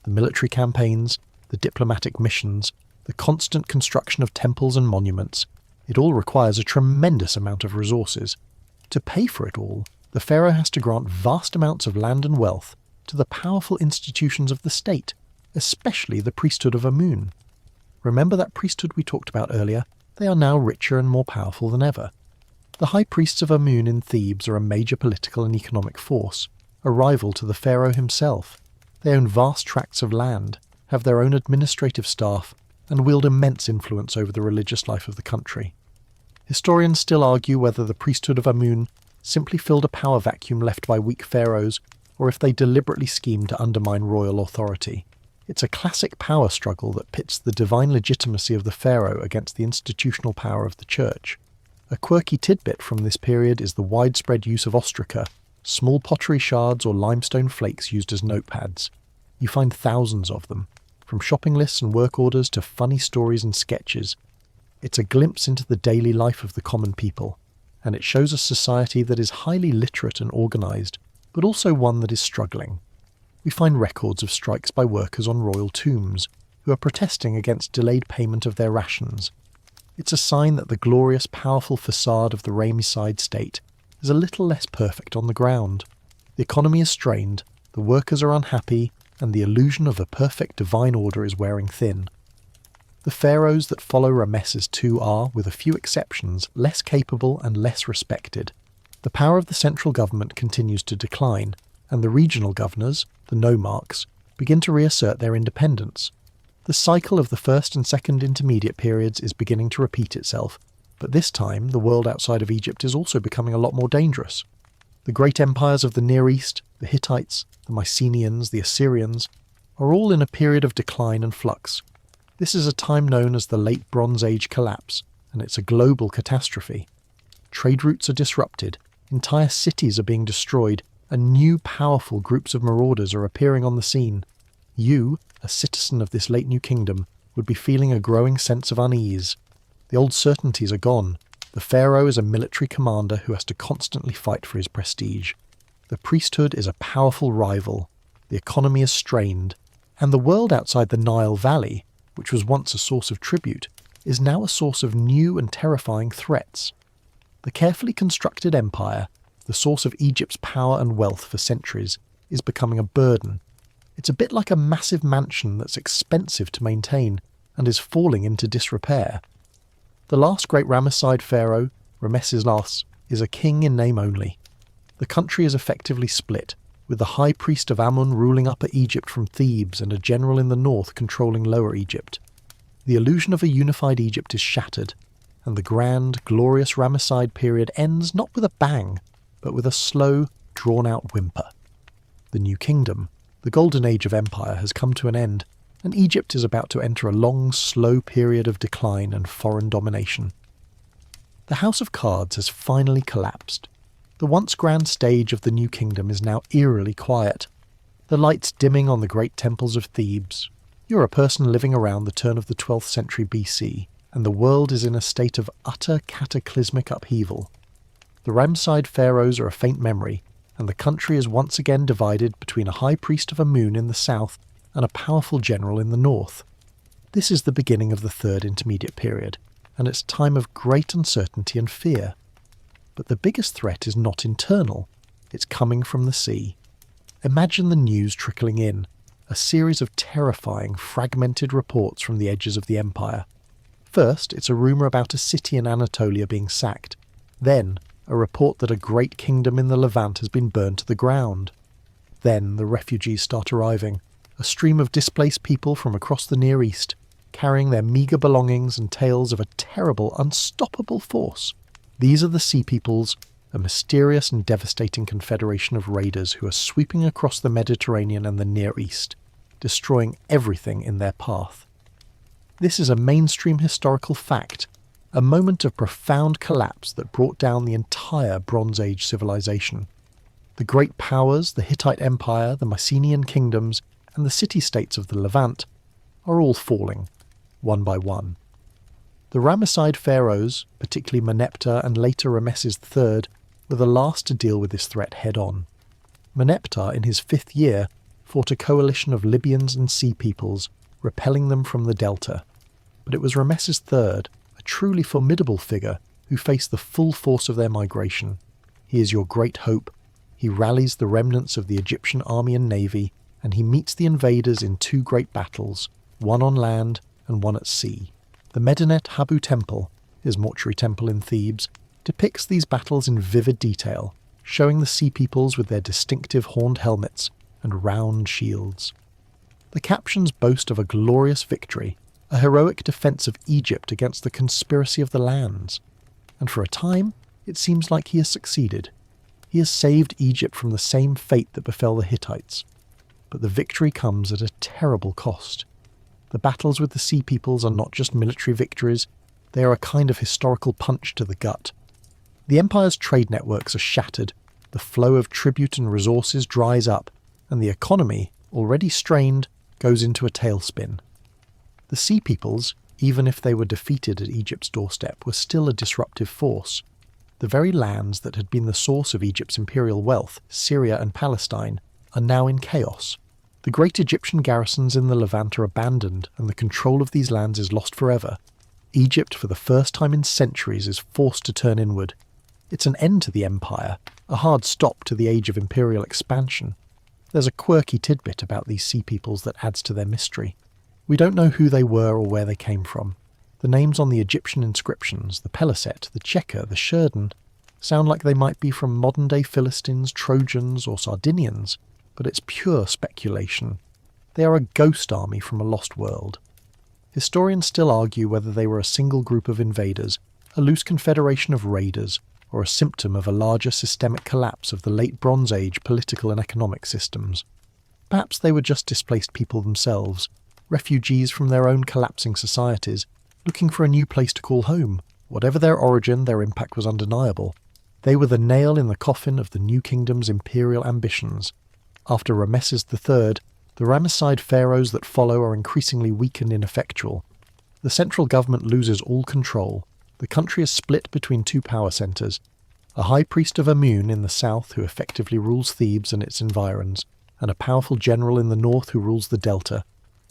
The military campaigns, the diplomatic missions, the constant construction of temples and monuments, it all requires a tremendous amount of resources. To pay for it all, the pharaoh has to grant vast amounts of land and wealth to the powerful institutions of the state, especially the priesthood of Amun. Remember that priesthood we talked about earlier? They are now richer and more powerful than ever. The high priests of Amun in Thebes are a major political and economic force, a rival to the pharaoh himself. They own vast tracts of land, have their own administrative staff, and wield immense influence over the religious life of the country. Historians still argue whether the priesthood of Amun simply filled a power vacuum left by weak pharaohs, or if they deliberately schemed to undermine royal authority. It's a classic power struggle that pits the divine legitimacy of the pharaoh against the institutional power of the church. A quirky tidbit from this period is the widespread use of ostraca, small pottery shards or limestone flakes used as notepads. You find thousands of them, from shopping lists and work orders to funny stories and sketches. It's a glimpse into the daily life of the common people, and it shows a society that is highly literate and organised, but also one that is struggling. We find records of strikes by workers on royal tombs, who are protesting against delayed payment of their rations. It's a sign that the glorious, powerful facade of the Ramesside state is a little less perfect on the ground. The economy is strained, the workers are unhappy, and the illusion of a perfect divine order is wearing thin. The pharaohs that follow Ramesses II are, with a few exceptions, less capable and less respected. The power of the central government continues to decline, and the regional governors, the nomarchs, begin to reassert their independence. The cycle of the first and second intermediate periods is beginning to repeat itself, but this time the world outside of Egypt is also becoming a lot more dangerous. The great empires of the Near East, the Hittites, the Mycenaeans, the Assyrians, are all in a period of decline and flux. This is a time known as the Late Bronze Age collapse, and it's a global catastrophe. Trade routes are disrupted, entire cities are being destroyed, and new powerful groups of marauders are appearing on the scene. You, a citizen of this late new kingdom, would be feeling a growing sense of unease. The old certainties are gone. The pharaoh is a military commander who has to constantly fight for his prestige. The priesthood is a powerful rival. The economy is strained. And the world outside the Nile Valley, which was once a source of tribute, is now a source of new and terrifying threats. The carefully constructed empire, the source of Egypt's power and wealth for centuries, is becoming a burden. It's a bit like a massive mansion that's expensive to maintain and is falling into disrepair. The last great Ramesside pharaoh, Ramesses II, is a king in name only. The country is effectively split, with the high priest of Amun ruling Upper Egypt from Thebes and a general in the north controlling Lower Egypt. The illusion of a unified Egypt is shattered, and the grand, glorious Ramesside period ends not with a bang, but with a slow, drawn-out whimper. The new kingdom, the golden age of empire, has come to an end, and Egypt is about to enter a long, slow period of decline and foreign domination. The House of Cards has finally collapsed. The once grand stage of the new kingdom is now eerily quiet, the lights dimming on the great temples of Thebes. You're a person living around the turn of the 12th century BC, and the world is in a state of utter cataclysmic upheaval. The Ramesside pharaohs are a faint memory, and the country is once again divided between a high priest of Amun in the south and a powerful general in the north. This is the beginning of the Third Intermediate Period, and it's a time of great uncertainty and fear. But the biggest threat is not internal, it's coming from the sea. Imagine the news trickling in, a series of terrifying, fragmented reports from the edges of the empire. First, it's a rumour about a city in Anatolia being sacked. Then, a report that a great kingdom in the Levant has been burned to the ground. Then, the refugees start arriving, a stream of displaced people from across the Near East, carrying their meagre belongings and tales of a terrible, unstoppable force. These are the Sea Peoples, a mysterious and devastating confederation of raiders who are sweeping across the Mediterranean and the Near East, destroying everything in their path. This is a mainstream historical fact, a moment of profound collapse that brought down the entire Bronze Age civilization. The great powers, the Hittite Empire, the Mycenaean kingdoms, and the city-states of the Levant are all falling, one by one. The Ramesside pharaohs, particularly Meneptah and later Rameses III, were the last to deal with this threat head-on. Meneptah, in his 5th year, fought a coalition of Libyans and Sea Peoples, repelling them from the delta. But it was Rameses III, a truly formidable figure, who faced the full force of their migration. He is your great hope. He rallies the remnants of the Egyptian army and navy, and he meets the invaders in 2 great battles, one on land and one at sea. The Medinet Habu Temple, his mortuary temple in Thebes, depicts these battles in vivid detail, showing the Sea Peoples with their distinctive horned helmets and round shields. The captions boast of a glorious victory, a heroic defence of Egypt against the conspiracy of the lands, and for a time it seems like he has succeeded. He has saved Egypt from the same fate that befell the Hittites. But the victory comes at a terrible cost. The battles with the Sea Peoples are not just military victories, they are a kind of historical punch to the gut. The empire's trade networks are shattered, the flow of tribute and resources dries up, and the economy, already strained, goes into a tailspin. The Sea Peoples, even if they were defeated at Egypt's doorstep, were still a disruptive force. The very lands that had been the source of Egypt's imperial wealth, Syria and Palestine, are now in chaos. The great Egyptian garrisons in the Levant are abandoned, and the control of these lands is lost forever. Egypt, for the first time in centuries, is forced to turn inward. It's an end to the empire, a hard stop to the age of imperial expansion. There's a quirky tidbit about these Sea Peoples that adds to their mystery. We don't know who they were or where they came from. The names on the Egyptian inscriptions, the Peliset, the Checker, the Sherden, sound like they might be from modern-day Philistines, Trojans or Sardinians, but it's pure speculation. They are a ghost army from a lost world. Historians still argue whether they were a single group of invaders, a loose confederation of raiders, or a symptom of a larger systemic collapse of the late Bronze Age political and economic systems. Perhaps they were just displaced people themselves, refugees from their own collapsing societies, looking for a new place to call home. Whatever their origin, their impact was undeniable. They were the nail in the coffin of the new kingdom's imperial ambitions. After Rameses III, the Ramesside pharaohs that follow are increasingly weak and ineffectual. The central government loses all control. The country is split between 2 power centres, a high priest of Amun in the south who effectively rules Thebes and its environs, and a powerful general in the north who rules the delta.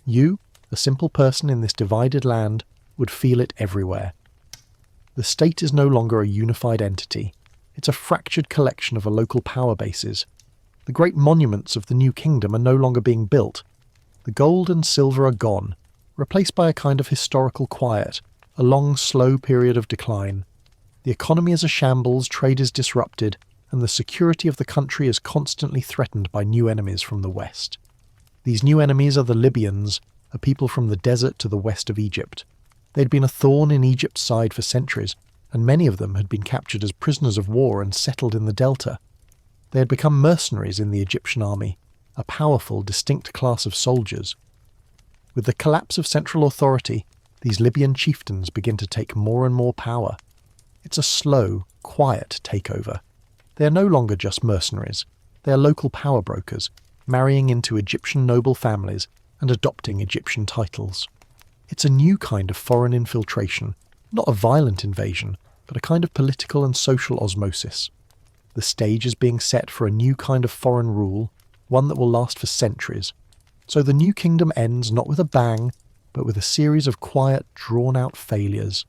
You, a simple person in this divided land, would feel it everywhere. The state is no longer a unified entity. It's a fractured collection of local power bases. The great monuments of the new kingdom are no longer being built. The gold and silver are gone, replaced by a kind of historical quiet, a long, slow period of decline. The economy is a shambles, trade is disrupted, and the security of the country is constantly threatened by new enemies from the west. These new enemies are the Libyans, a people from the desert to the west of Egypt. They'd been a thorn in Egypt's side for centuries, and many of them had been captured as prisoners of war and settled in the delta. They had become mercenaries in the Egyptian army, a powerful, distinct class of soldiers. With the collapse of central authority, these Libyan chieftains begin to take more and more power. It's a slow, quiet takeover. They are no longer just mercenaries. They are local power brokers, marrying into Egyptian noble families and adopting Egyptian titles. It's a new kind of foreign infiltration, not a violent invasion, but a kind of political and social osmosis. The stage is being set for a new kind of foreign rule, one that will last for centuries. So the new kingdom ends not with a bang, but with a series of quiet, drawn-out failures.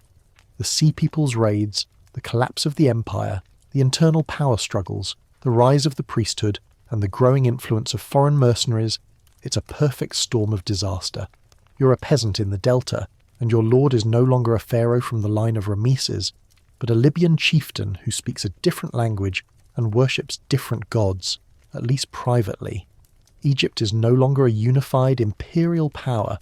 The Sea People's raids, the collapse of the empire, the internal power struggles, the rise of the priesthood, and the growing influence of foreign mercenaries. It's a perfect storm of disaster. You're a peasant in the Delta, and your lord is no longer a pharaoh from the line of Rameses, but a Libyan chieftain who speaks a different language and worships different gods, at least privately. Egypt is no longer a unified imperial power.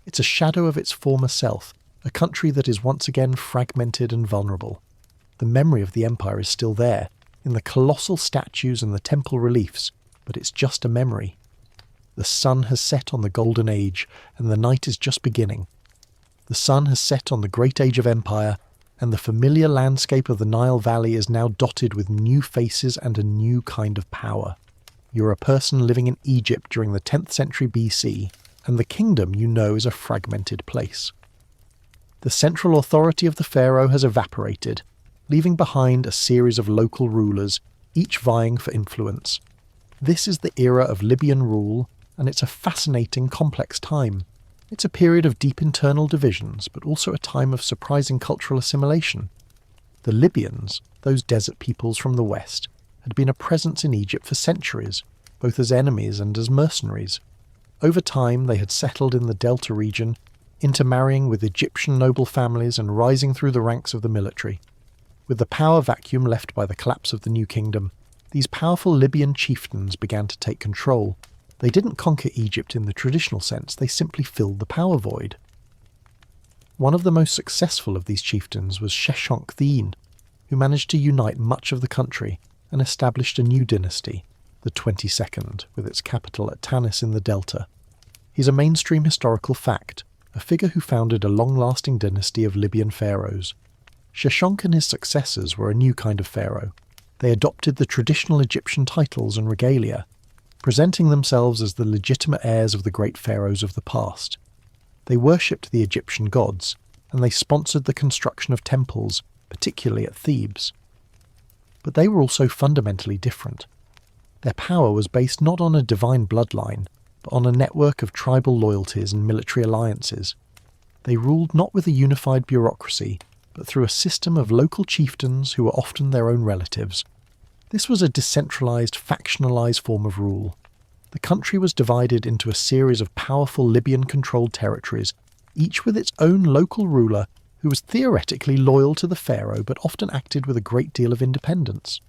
It's a shadow of its former self, a country that is once again fragmented and vulnerable. The memory of the empire is still there, in the colossal statues and the temple reliefs, but it's just a memory. The sun has set on the golden age, and the night is just beginning. The sun has set on the great age of empire, and the familiar landscape of the Nile Valley is now dotted with new faces and a new kind of power. You're a person living in Egypt during the 10th century BC, and the kingdom you know is a fragmented place. The central authority of the pharaoh has evaporated, leaving behind a series of local rulers, each vying for influence. This is the era of Libyan rule, and it's a fascinating, complex time. It's a period of deep internal divisions, but also a time of surprising cultural assimilation. The Libyans, those desert peoples from the west, had been a presence in Egypt for centuries, both as enemies and as mercenaries. Over time, they had settled in the Delta region, intermarrying with Egyptian noble families and rising through the ranks of the military. With the power vacuum left by the collapse of the new kingdom, these powerful Libyan chieftains began to take control. They didn't conquer Egypt in the traditional sense, they simply filled the power void. One of the most successful of these chieftains was Sheshonq, who managed to unite much of the country and established a new dynasty, the 22nd, with its capital at Tanis in the Delta. He's a mainstream historical fact, a figure who founded a long-lasting dynasty of Libyan pharaohs. Sheshonq and his successors were a new kind of pharaoh. They adopted the traditional Egyptian titles and regalia, presenting themselves as the legitimate heirs of the great pharaohs of the past. They worshipped the Egyptian gods, and they sponsored the construction of temples, particularly at Thebes. But they were also fundamentally different. Their power was based not on a divine bloodline, but on a network of tribal loyalties and military alliances. They ruled not with a unified bureaucracy, but through a system of local chieftains who were often their own relatives. This was a decentralized, factionalized form of rule. The country was divided into a series of powerful Libyan-controlled territories, each with its own local ruler who was theoretically loyal to the pharaoh but often acted with a great deal of independence.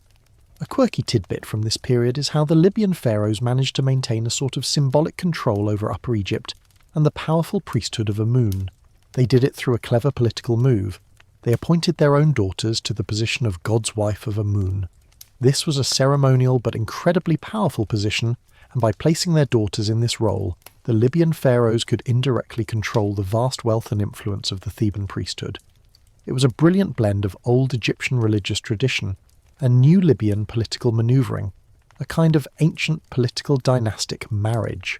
A quirky tidbit from this period is how the Libyan pharaohs managed to maintain a sort of symbolic control over Upper Egypt and the powerful priesthood of Amun. They did it through a clever political move. They appointed their own daughters to the position of God's wife of Amun. This was a ceremonial but incredibly powerful position, and by placing their daughters in this role, the Libyan pharaohs could indirectly control the vast wealth and influence of the Theban priesthood. It was a brilliant blend of old Egyptian religious tradition and new Libyan political manoeuvring, a kind of ancient political dynastic marriage.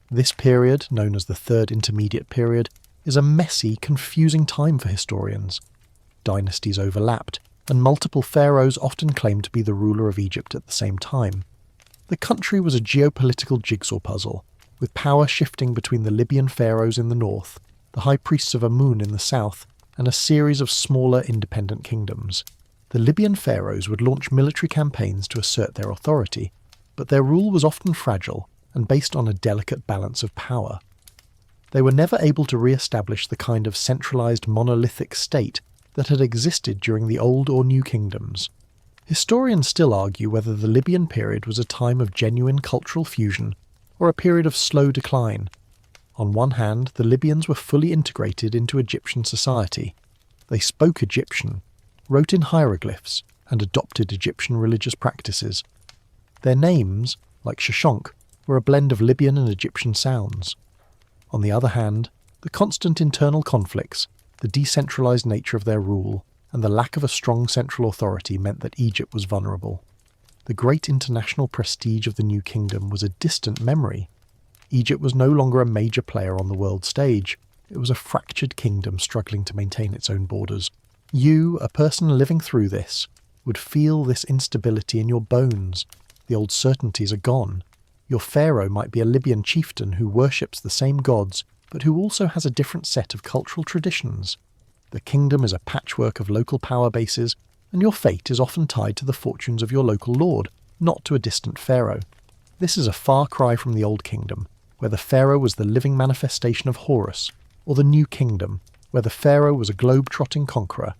This period, known as the Third Intermediate Period, is a messy, confusing time for historians. Dynasties overlapped, and multiple pharaohs often claimed to be the ruler of Egypt at the same time. The country was a geopolitical jigsaw puzzle, with power shifting between the Libyan pharaohs in the north, the high priests of Amun in the south, and a series of smaller independent kingdoms. The Libyan pharaohs would launch military campaigns to assert their authority, but their rule was often fragile and based on a delicate balance of power. They were never able to re-establish the kind of centralized monolithic state that had existed during the Old or New Kingdoms. Historians still argue whether the Libyan period was a time of genuine cultural fusion or a period of slow decline. On one hand, the Libyans were fully integrated into Egyptian society. They spoke Egyptian, wrote in hieroglyphs, and adopted Egyptian religious practices. Their names, like Sheshonq, were a blend of Libyan and Egyptian sounds. On the other hand, the constant internal conflicts, the decentralized nature of their rule, and the lack of a strong central authority meant that Egypt was vulnerable. The great international prestige of the new kingdom was a distant memory. Egypt was no longer a major player on the world stage. It was a fractured kingdom struggling to maintain its own borders. You, a person living through this, would feel this instability in your bones. The old certainties are gone. Your pharaoh might be a Libyan chieftain who worships the same gods, but who also has a different set of cultural traditions. The kingdom is a patchwork of local power bases, and your fate is often tied to the fortunes of your local lord, not to a distant pharaoh. This is a far cry from the old kingdom, where the pharaoh was the living manifestation of Horus, or the new kingdom, where the pharaoh was a globe-trotting conqueror.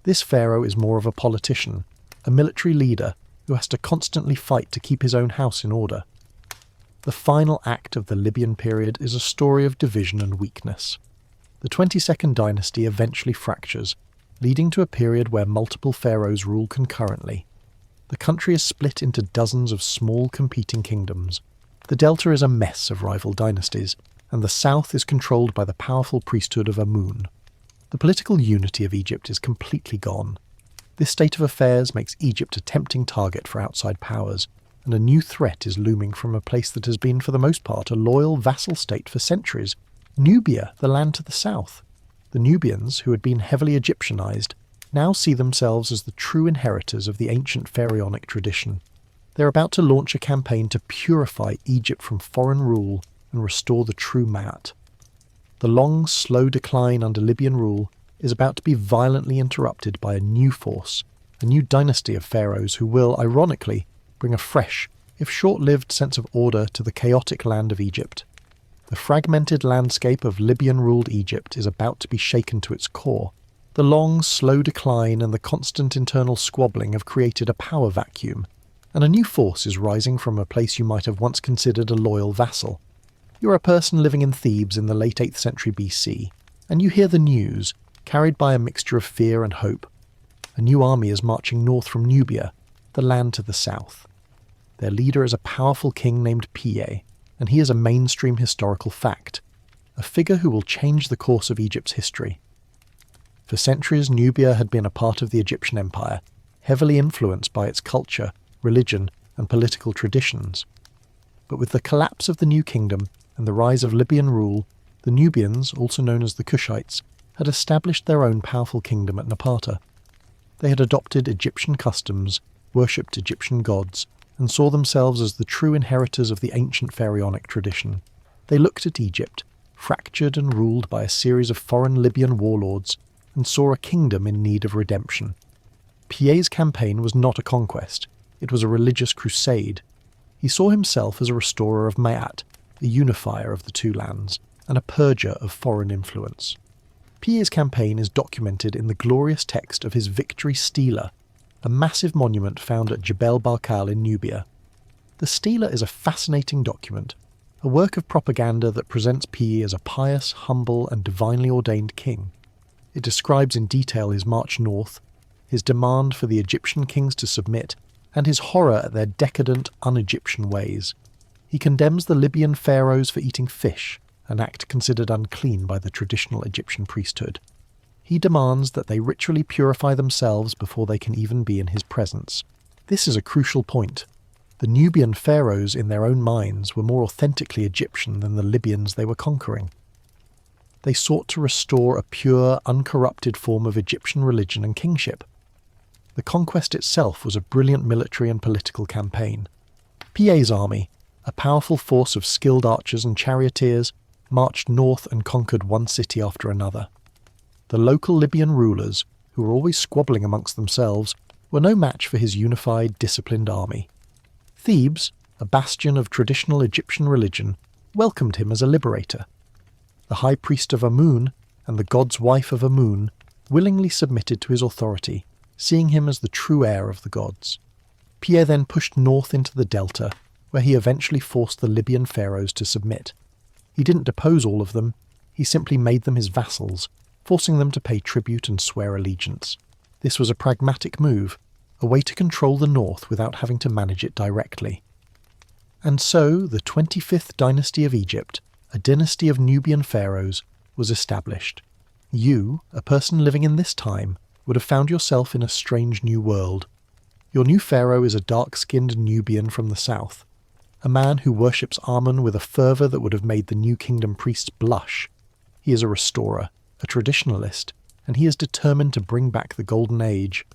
This pharaoh is more of a politician, a military leader who has to constantly fight to keep his own house in order. The final act of the Libyan period is a story of division and weakness. The 22nd dynasty eventually fractures, leading to a period where multiple pharaohs rule concurrently. The country is split into dozens of small competing kingdoms. The delta is a mess of rival dynasties, and the south is controlled by the powerful priesthood of Amun. The political unity of Egypt is completely gone. This state of affairs makes Egypt a tempting target for outside powers, and a new threat is looming from a place that has been for the most part a loyal vassal state for centuries, Nubia, the land to the south. The Nubians, who had been heavily Egyptianized, now see themselves as the true inheritors of the ancient pharaonic tradition. They're about to launch a campaign to purify Egypt from foreign rule and restore the true Ma'at. The long, slow decline under Libyan rule is about to be violently interrupted by a new force, a new dynasty of pharaohs who will, ironically, bring a fresh, if short-lived sense of order to the chaotic land of Egypt. The fragmented landscape of Libyan-ruled Egypt is about to be shaken to its core. The long, slow decline and the constant internal squabbling have created a power vacuum, and a new force is rising from a place you might have once considered a loyal vassal. You're a person living in Thebes in the late 8th century BC, and you hear the news, carried by a mixture of fear and hope. A new army is marching north from Nubia, the land to the south. Their leader is a powerful king named Piye, and he is a mainstream historical fact, a figure who will change the course of Egypt's history. For centuries, Nubia had been a part of the Egyptian empire, heavily influenced by its culture, religion, and political traditions. But with the collapse of the new kingdom and the rise of Libyan rule, the Nubians, also known as the Kushites, had established their own powerful kingdom at Napata. They had adopted Egyptian customs, worshipped Egyptian gods, and saw themselves as the true inheritors of the ancient pharaonic tradition. They looked at Egypt, fractured and ruled by a series of foreign Libyan warlords, and saw a kingdom in need of redemption. Piye's campaign was not a conquest, it was a religious crusade. He saw himself as a restorer of Ma'at, a unifier of the two lands, and a purger of foreign influence. Piye's campaign is documented in the glorious text of his victory stela, a massive monument found at Jebel Barkal in Nubia. The stela is a fascinating document, a work of propaganda that presents Piye as a pious, humble, and divinely ordained king. It describes in detail his march north, his demand for the Egyptian kings to submit, and his horror at their decadent, un-Egyptian ways. He condemns the Libyan pharaohs for eating fish, an act considered unclean by the traditional Egyptian priesthood. He demands that they ritually purify themselves before they can even be in his presence. This is a crucial point. The Nubian pharaohs in their own minds were more authentically Egyptian than the Libyans they were conquering. They sought to restore a pure, uncorrupted form of Egyptian religion and kingship. The conquest itself was a brilliant military and political campaign. Piye's army, a powerful force of skilled archers and charioteers, marched north and conquered one city after another. The local Libyan rulers, who were always squabbling amongst themselves, were no match for his unified, disciplined army. Thebes, a bastion of traditional Egyptian religion, welcomed him as a liberator. The high priest of Amun, and the god's wife of Amun, willingly submitted to his authority, seeing him as the true heir of the gods. Piye then pushed north into the delta, where he eventually forced the Libyan pharaohs to submit. He didn't depose all of them, he simply made them his vassals, forcing them to pay tribute and swear allegiance. This was a pragmatic move, a way to control the north without having to manage it directly. And so, the 25th dynasty of Egypt, a dynasty of Nubian pharaohs was established. You, a person living in this time, would have found yourself in a strange new world. Your new pharaoh is a dark-skinned Nubian from the south, a man who worships Amun with a fervour that would have made the New Kingdom priests blush. He is a restorer, a traditionalist, and he is determined to bring back the Golden Age.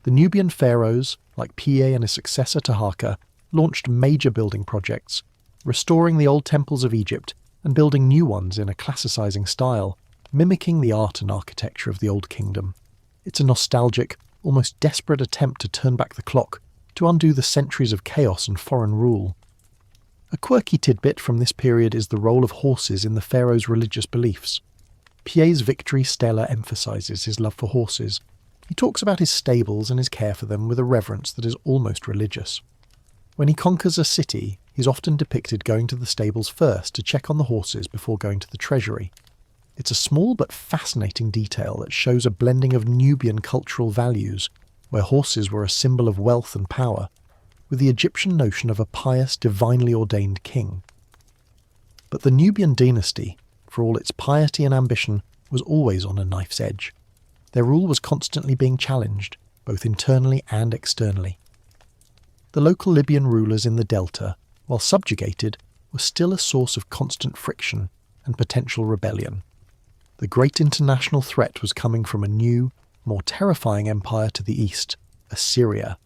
The Nubian pharaohs, like Pa and his successor Taharqa, launched major building projects, restoring the old temples of Egypt and building new ones in a classicizing style, mimicking the art and architecture of the Old Kingdom. It's a nostalgic, almost desperate attempt to turn back the clock, to undo the centuries of chaos and foreign rule. A quirky tidbit from this period is the role of horses in the pharaoh's religious beliefs. Pa's victory stela emphasizes his love for horses. He talks about his stables and his care for them with a reverence that is almost religious. When he conquers a city, he's often depicted going to the stables first to check on the horses before going to the treasury. It's a small but fascinating detail that shows a blending of Nubian cultural values, where horses were a symbol of wealth and power, with the Egyptian notion of a pious, divinely ordained king. But the Nubian dynasty, for all its piety and ambition, was always on a knife's edge. Their rule was constantly being challenged, both internally and externally. The local Libyan rulers in the delta, while subjugated, were still a source of constant friction and potential rebellion. The great international threat was coming from a new, more terrifying empire to the east, Assyria.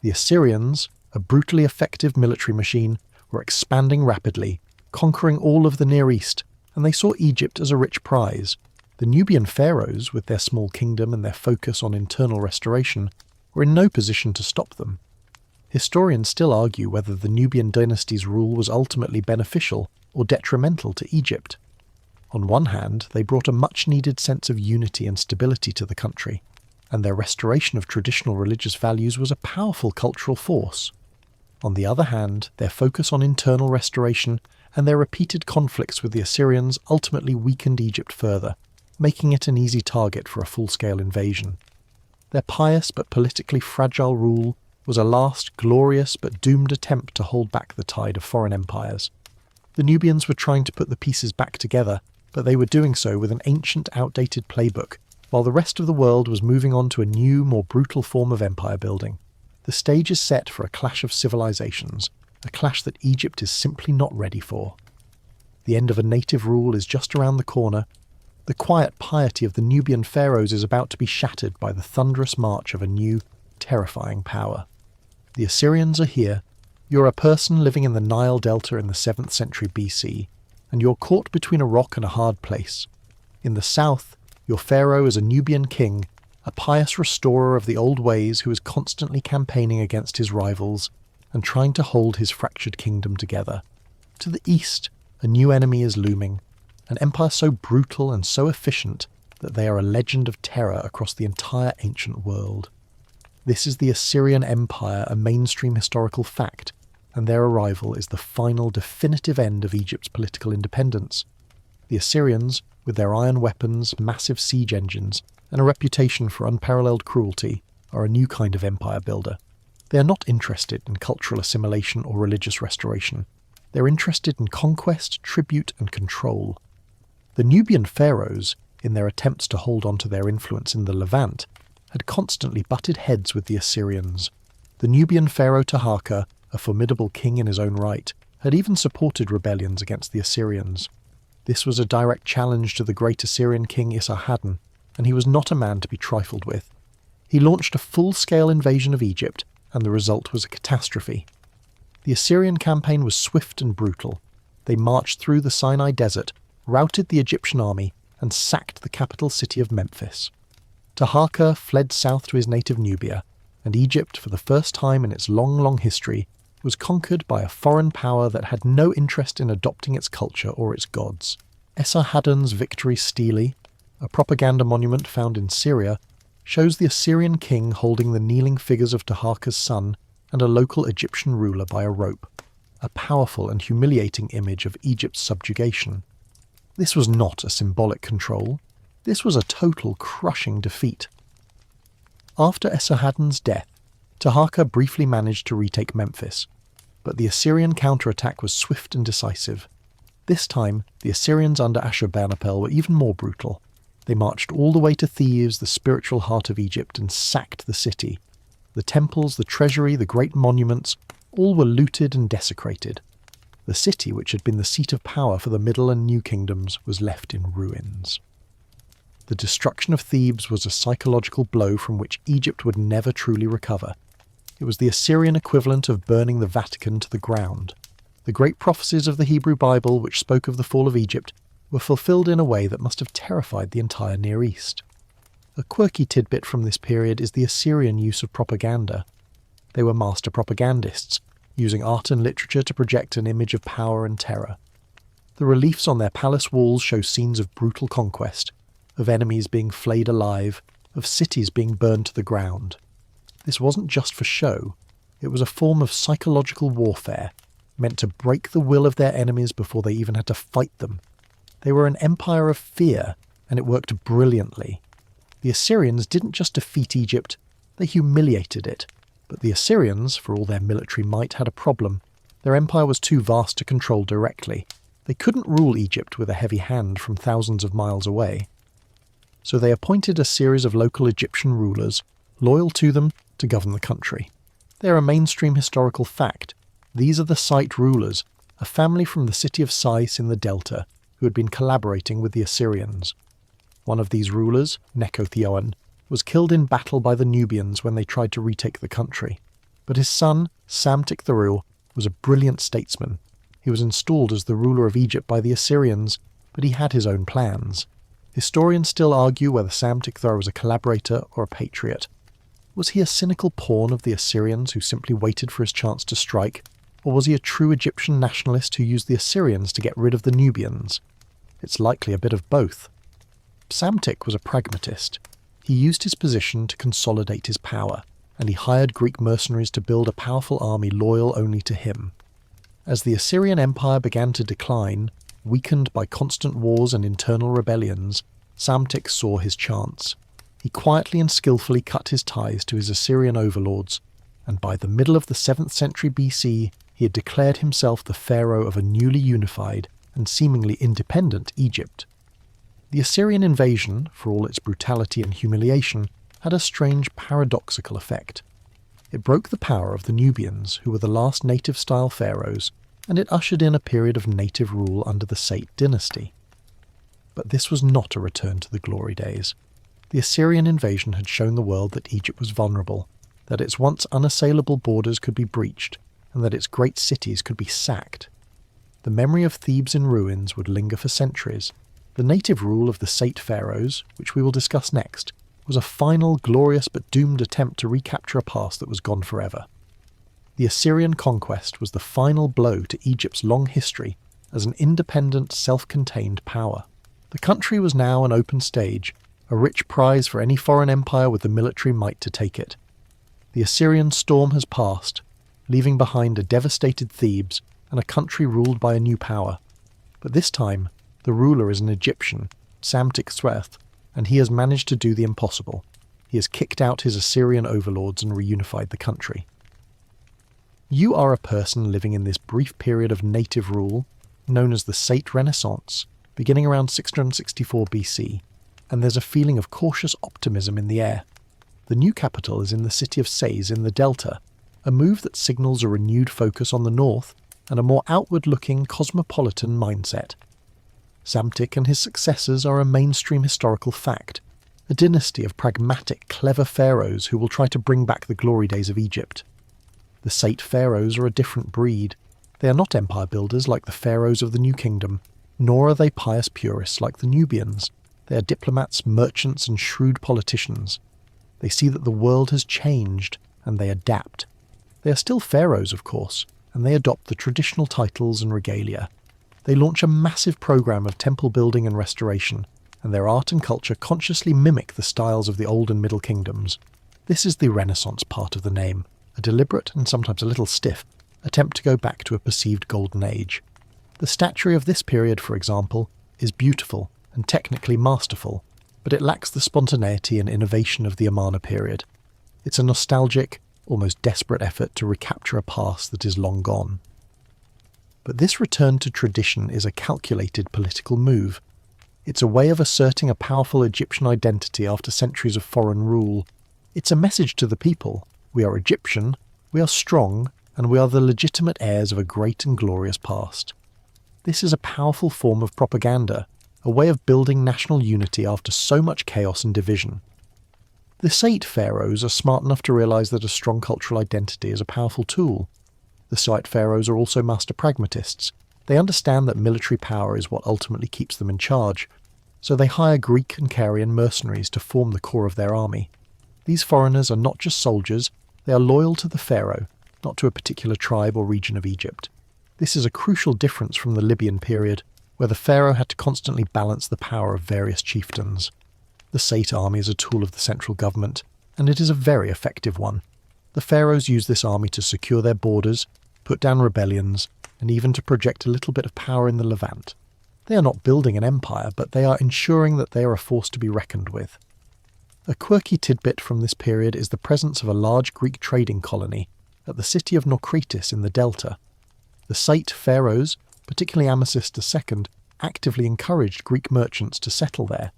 The Assyrians, a brutally effective military machine, were expanding rapidly, conquering all of the Near East, and they saw Egypt as a rich prize. The Nubian pharaohs, with their small kingdom and their focus on internal restoration, were in no position to stop them. Historians still argue whether the Nubian dynasty's rule was ultimately beneficial or detrimental to Egypt. On one hand, they brought a much-needed sense of unity and stability to the country, and their restoration of traditional religious values was a powerful cultural force. On the other hand, their focus on internal restoration and their repeated conflicts with the Assyrians ultimately weakened Egypt further, making it an easy target for a full-scale invasion. Their pious but politically fragile rule was a last glorious but doomed attempt to hold back the tide of foreign empires. The Nubians were trying to put the pieces back together, but they were doing so with an ancient, outdated playbook, while the rest of the world was moving on to a new, more brutal form of empire building. The stage is set for a clash of civilizations, a clash that Egypt is simply not ready for. The end of a native rule is just around the corner. The quiet piety of the Nubian pharaohs is about to be shattered by the thunderous march of a new, terrifying power. The Assyrians are here. You're a person living in the Nile Delta in the 7th century BC, and you're caught between a rock and a hard place. In the south, your pharaoh is a Nubian king, a pious restorer of the old ways who is constantly campaigning against his rivals and trying to hold his fractured kingdom together. To the east, a new enemy is looming, an empire so brutal and so efficient that they are a legend of terror across the entire ancient world. This is the Assyrian Empire, a mainstream historical fact, and their arrival is the final definitive end of Egypt's political independence. The Assyrians, with their iron weapons, massive siege engines, and a reputation for unparalleled cruelty, are a new kind of empire builder. They are not interested in cultural assimilation or religious restoration. They're interested in conquest, tribute, and control. The Nubian pharaohs, in their attempts to hold on to their influence in the Levant, had constantly butted heads with the Assyrians. The Nubian pharaoh Taharqa, a formidable king in his own right, had even supported rebellions against the Assyrians. This was a direct challenge to the great Assyrian king Esarhaddon, and he was not a man to be trifled with. He launched a full-scale invasion of Egypt, and the result was a catastrophe. The Assyrian campaign was swift and brutal. They marched through the Sinai Desert, routed the Egyptian army, and sacked the capital city of Memphis. Taharqa fled south to his native Nubia, and Egypt, for the first time in its long, long history, was conquered by a foreign power that had no interest in adopting its culture or its gods. Esarhaddon's victory stele, a propaganda monument found in Syria, shows the Assyrian king holding the kneeling figures of Taharqa's son and a local Egyptian ruler by a rope, a powerful and humiliating image of Egypt's subjugation. This was not a symbolic control. This was a total, crushing defeat. After Esarhaddon's death, Taharqa briefly managed to retake Memphis, but the Assyrian counterattack was swift and decisive. This time, the Assyrians under Ashurbanipal were even more brutal. They marched all the way to Thebes, the spiritual heart of Egypt, and sacked the city. The temples, the treasury, the great monuments, all were looted and desecrated. The city, which had been the seat of power for the Middle and New Kingdoms, was left in ruins. The destruction of Thebes was a psychological blow from which Egypt would never truly recover. It was the Assyrian equivalent of burning the Vatican to the ground. The great prophecies of the Hebrew Bible, which spoke of the fall of Egypt, were fulfilled in a way that must have terrified the entire Near East. A quirky tidbit from this period is the Assyrian use of propaganda. They were master propagandists, using art and literature to project an image of power and terror. The reliefs on their palace walls show scenes of brutal conquest, of enemies being flayed alive, of cities being burned to the ground. This wasn't just for show. It was a form of psychological warfare, meant to break the will of their enemies before they even had to fight them. They were an empire of fear, and it worked brilliantly. The Assyrians didn't just defeat Egypt, they humiliated it. But the Assyrians, for all their military might, had a problem. Their empire was too vast to control directly. They couldn't rule Egypt with a heavy hand from thousands of miles away. So they appointed a series of local Egyptian rulers, loyal to them, to govern the country. They are a mainstream historical fact. These are the Site rulers, a family from the city of Sais in the Delta, who had been collaborating with the Assyrians. One of these rulers, Necho-Theoan, was killed in battle by the Nubians when they tried to retake the country. But his son, Psamtik-Thuril, was a brilliant statesman. He was installed as the ruler of Egypt by the Assyrians, but he had his own plans. Historians still argue whether Psamtik-Thuril was a collaborator or a patriot. Was he a cynical pawn of the Assyrians who simply waited for his chance to strike, or was he a true Egyptian nationalist who used the Assyrians to get rid of the Nubians? It's likely a bit of both. Psamtik was a pragmatist. He used his position to consolidate his power, and he hired Greek mercenaries to build a powerful army loyal only to him. As the Assyrian Empire began to decline, weakened by constant wars and internal rebellions, Psamtik saw his chance. He quietly and skillfully cut his ties to his Assyrian overlords, and by the middle of the 7th century BC, he had declared himself the pharaoh of a newly unified and seemingly independent Egypt. The Assyrian invasion, for all its brutality and humiliation, had a strange paradoxical effect. It broke the power of the Nubians, who were the last native-style pharaohs, and it ushered in a period of native rule under the Sate dynasty. But this was not a return to the glory days. The Assyrian invasion had shown the world that Egypt was vulnerable, that its once unassailable borders could be breached, and that its great cities could be sacked. The memory of Thebes in ruins would linger for centuries. The native rule of the Sate pharaohs, which we will discuss next, was a final, glorious but doomed attempt to recapture a past that was gone forever. The Assyrian conquest was the final blow to Egypt's long history as an independent, self-contained power. The country was now an open stage, a rich prize for any foreign empire with the military might to take it. The Assyrian storm has passed, leaving behind a devastated Thebes and a country ruled by a new power. But this time, the ruler is an Egyptian, Psamtik-Thuril, and he has managed to do the impossible. He has kicked out his Assyrian overlords and reunified the country. You are a person living in this brief period of native rule, known as the Sate Renaissance, beginning around 664 BC, and there's a feeling of cautious optimism in the air. The new capital is in the city of Sais in the Delta, a move that signals a renewed focus on the north and a more outward-looking cosmopolitan mindset. Psamtik and his successors are a mainstream historical fact, a dynasty of pragmatic, clever pharaohs who will try to bring back the glory days of Egypt. The Sate pharaohs are a different breed. They are not empire builders like the pharaohs of the New Kingdom, nor are they pious purists like the Nubians. They are diplomats, merchants, and shrewd politicians. They see that the world has changed, and they adapt. They are still pharaohs, of course, and they adopt the traditional titles and regalia. They launch a massive program of temple building and restoration, and their art and culture consciously mimic the styles of the Old and Middle Kingdoms. This is the Renaissance part of the name, a deliberate and sometimes a little stiff attempt to go back to a perceived golden age. The statuary of this period, for example, is beautiful and technically masterful, but it lacks the spontaneity and innovation of the Amarna period. It's a nostalgic, almost desperate effort to recapture a past that is long gone. But this return to tradition is a calculated political move. It's a way of asserting a powerful Egyptian identity after centuries of foreign rule. It's a message to the people: we are Egyptian, we are strong, and we are the legitimate heirs of a great and glorious past. This is a powerful form of propaganda, a way of building national unity after so much chaos and division. The Sate pharaohs are smart enough to realise that a strong cultural identity is a powerful tool. The Sate pharaohs are also master pragmatists. They understand that military power is what ultimately keeps them in charge, so they hire Greek and Carian mercenaries to form the core of their army. These foreigners are not just soldiers, they are loyal to the pharaoh, not to a particular tribe or region of Egypt. This is a crucial difference from the Libyan period, where the pharaoh had to constantly balance the power of various chieftains. The Sate army is a tool of the central government, and it is a very effective one. The pharaohs use this army to secure their borders, put down rebellions, and even to project a little bit of power in the Levant. They are not building an empire, but they are ensuring that they are a force to be reckoned with. A quirky tidbit from this period is the presence of a large Greek trading colony at the city of Naucratis in the Delta. The Sate pharaohs, particularly Amasis II, actively encouraged Greek merchants to settle there.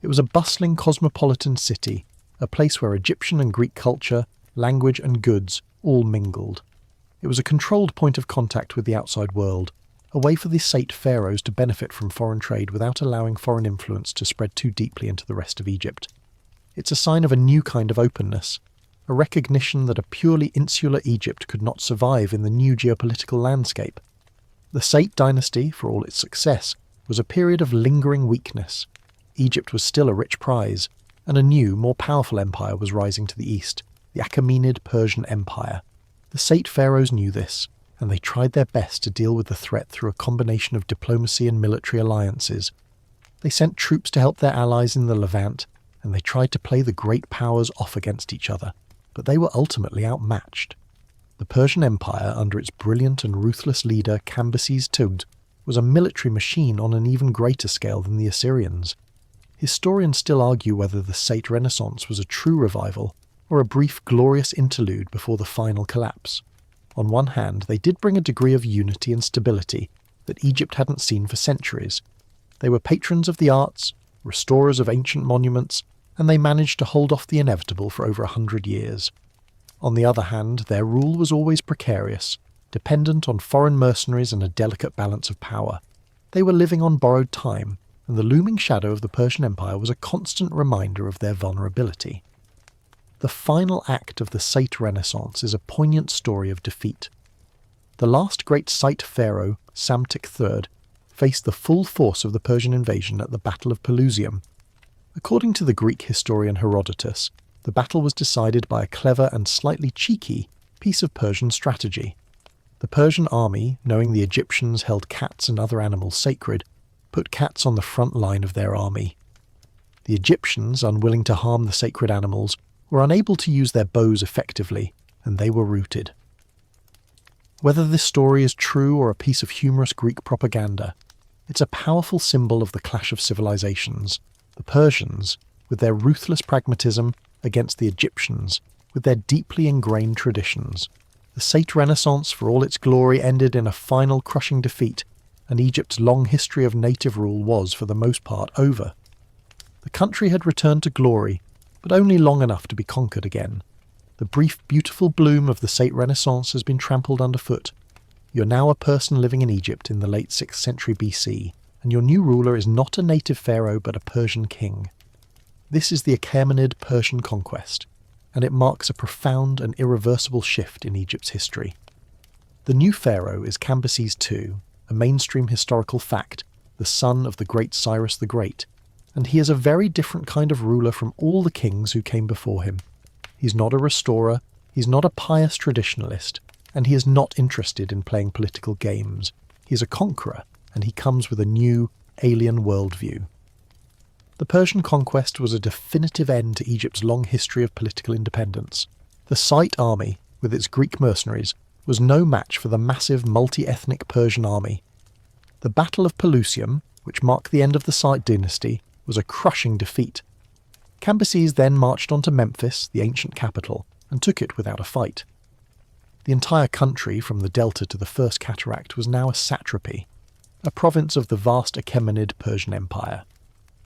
It was a bustling cosmopolitan city, a place where Egyptian and Greek culture, language and goods all mingled. It was a controlled point of contact with the outside world, a way for the Sate pharaohs to benefit from foreign trade without allowing foreign influence to spread too deeply into the rest of Egypt. It's a sign of a new kind of openness, a recognition that a purely insular Egypt could not survive in the new geopolitical landscape. The Sate dynasty, for all its success, was a period of lingering weakness. Egypt was still a rich prize, and a new, more powerful empire was rising to the east, the Achaemenid Persian Empire. The Sate pharaohs knew this, and they tried their best to deal with the threat through a combination of diplomacy and military alliances. They sent troops to help their allies in the Levant, and they tried to play the great powers off against each other, but they were ultimately outmatched. The Persian Empire, under its brilliant and ruthless leader Cambyses II, was a military machine on an even greater scale than the Assyrians. Historians still argue whether the Sate Renaissance was a true revival, or a brief glorious interlude before the final collapse. On one hand, they did bring a degree of unity and stability that Egypt hadn't seen for centuries. They were patrons of the arts, restorers of ancient monuments, and they managed to hold off the inevitable for over 100 years. On the other hand, their rule was always precarious, dependent on foreign mercenaries and a delicate balance of power. They were living on borrowed time, and the looming shadow of the Persian Empire was a constant reminder of their vulnerability. The final act of the Sate Renaissance is a poignant story of defeat. The last great Sate pharaoh, Psamtik III, faced the full force of the Persian invasion at the Battle of Pelusium. According to the Greek historian Herodotus, the battle was decided by a clever and slightly cheeky piece of Persian strategy. The Persian army, knowing the Egyptians held cats and other animals sacred, put cats on the front line of their army. The Egyptians, unwilling to harm the sacred animals, were unable to use their bows effectively, and they were routed. Whether this story is true or a piece of humorous Greek propaganda, it's a powerful symbol of the clash of civilizations. The Persians, with their ruthless pragmatism, against the Egyptians, with their deeply ingrained traditions. The Sate Renaissance, for all its glory, ended in a final crushing defeat, and Egypt's long history of native rule was, for the most part, over. The country had returned to glory, but only long enough to be conquered again. The brief, beautiful bloom of the Sate Renaissance has been trampled underfoot. You're now a person living in Egypt in the late 6th century BC, and your new ruler is not a native pharaoh but a Persian king. This is the Achaemenid Persian conquest, and it marks a profound and irreversible shift in Egypt's history. The new pharaoh is Cambyses II, a mainstream historical fact, the son of the great Cyrus the Great, and he is a very different kind of ruler from all the kings who came before him. He's not a restorer, he's not a pious traditionalist, and he is not interested in playing political games. He's a conqueror, and he comes with a new, alien worldview. The Persian conquest was a definitive end to Egypt's long history of political independence. The Sate army, with its Greek mercenaries, was no match for the massive multi-ethnic Persian army. The Battle of Pelusium, which marked the end of the Sate dynasty, was a crushing defeat. Cambyses then marched on to Memphis, the ancient capital, and took it without a fight. The entire country, from the delta to the First Cataract, was now a satrapy, a province of the vast Achaemenid Persian Empire.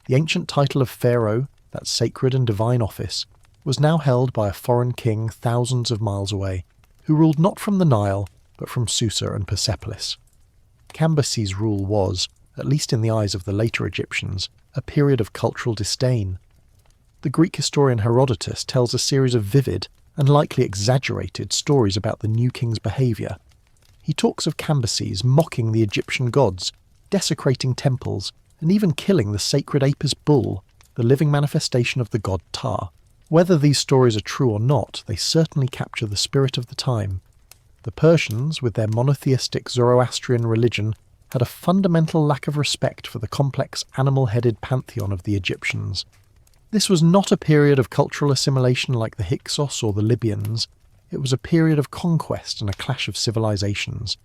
The ancient title of pharaoh, that sacred and divine office, was now held by a foreign king thousands of miles away, who ruled not from the Nile, but from Susa and Persepolis. Cambyses' rule was, at least in the eyes of the later Egyptians, a period of cultural disdain. The Greek historian Herodotus tells a series of vivid, and likely exaggerated, stories about the new king's behaviour. He talks of Cambyses mocking the Egyptian gods, desecrating temples, and even killing the sacred Apis bull, the living manifestation of the god Ptah. Whether these stories are true or not, they certainly capture the spirit of the time. The Persians, with their monotheistic Zoroastrian religion, had a fundamental lack of respect for the complex animal-headed pantheon of the Egyptians. This was not a period of cultural assimilation like the Hyksos or the Libyans. It was a period of conquest and a clash of civilizations.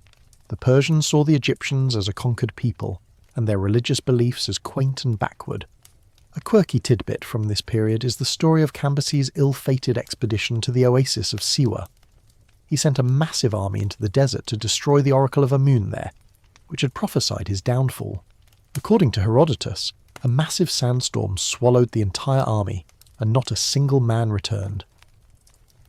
The Persians saw the Egyptians as a conquered people, and their religious beliefs as quaint and backward. A quirky tidbit from this period is the story of Cambyses' ill-fated expedition to the oasis of Siwa. He sent a massive army into the desert to destroy the oracle of Amun there, which had prophesied his downfall. According to Herodotus, a massive sandstorm swallowed the entire army, and not a single man returned.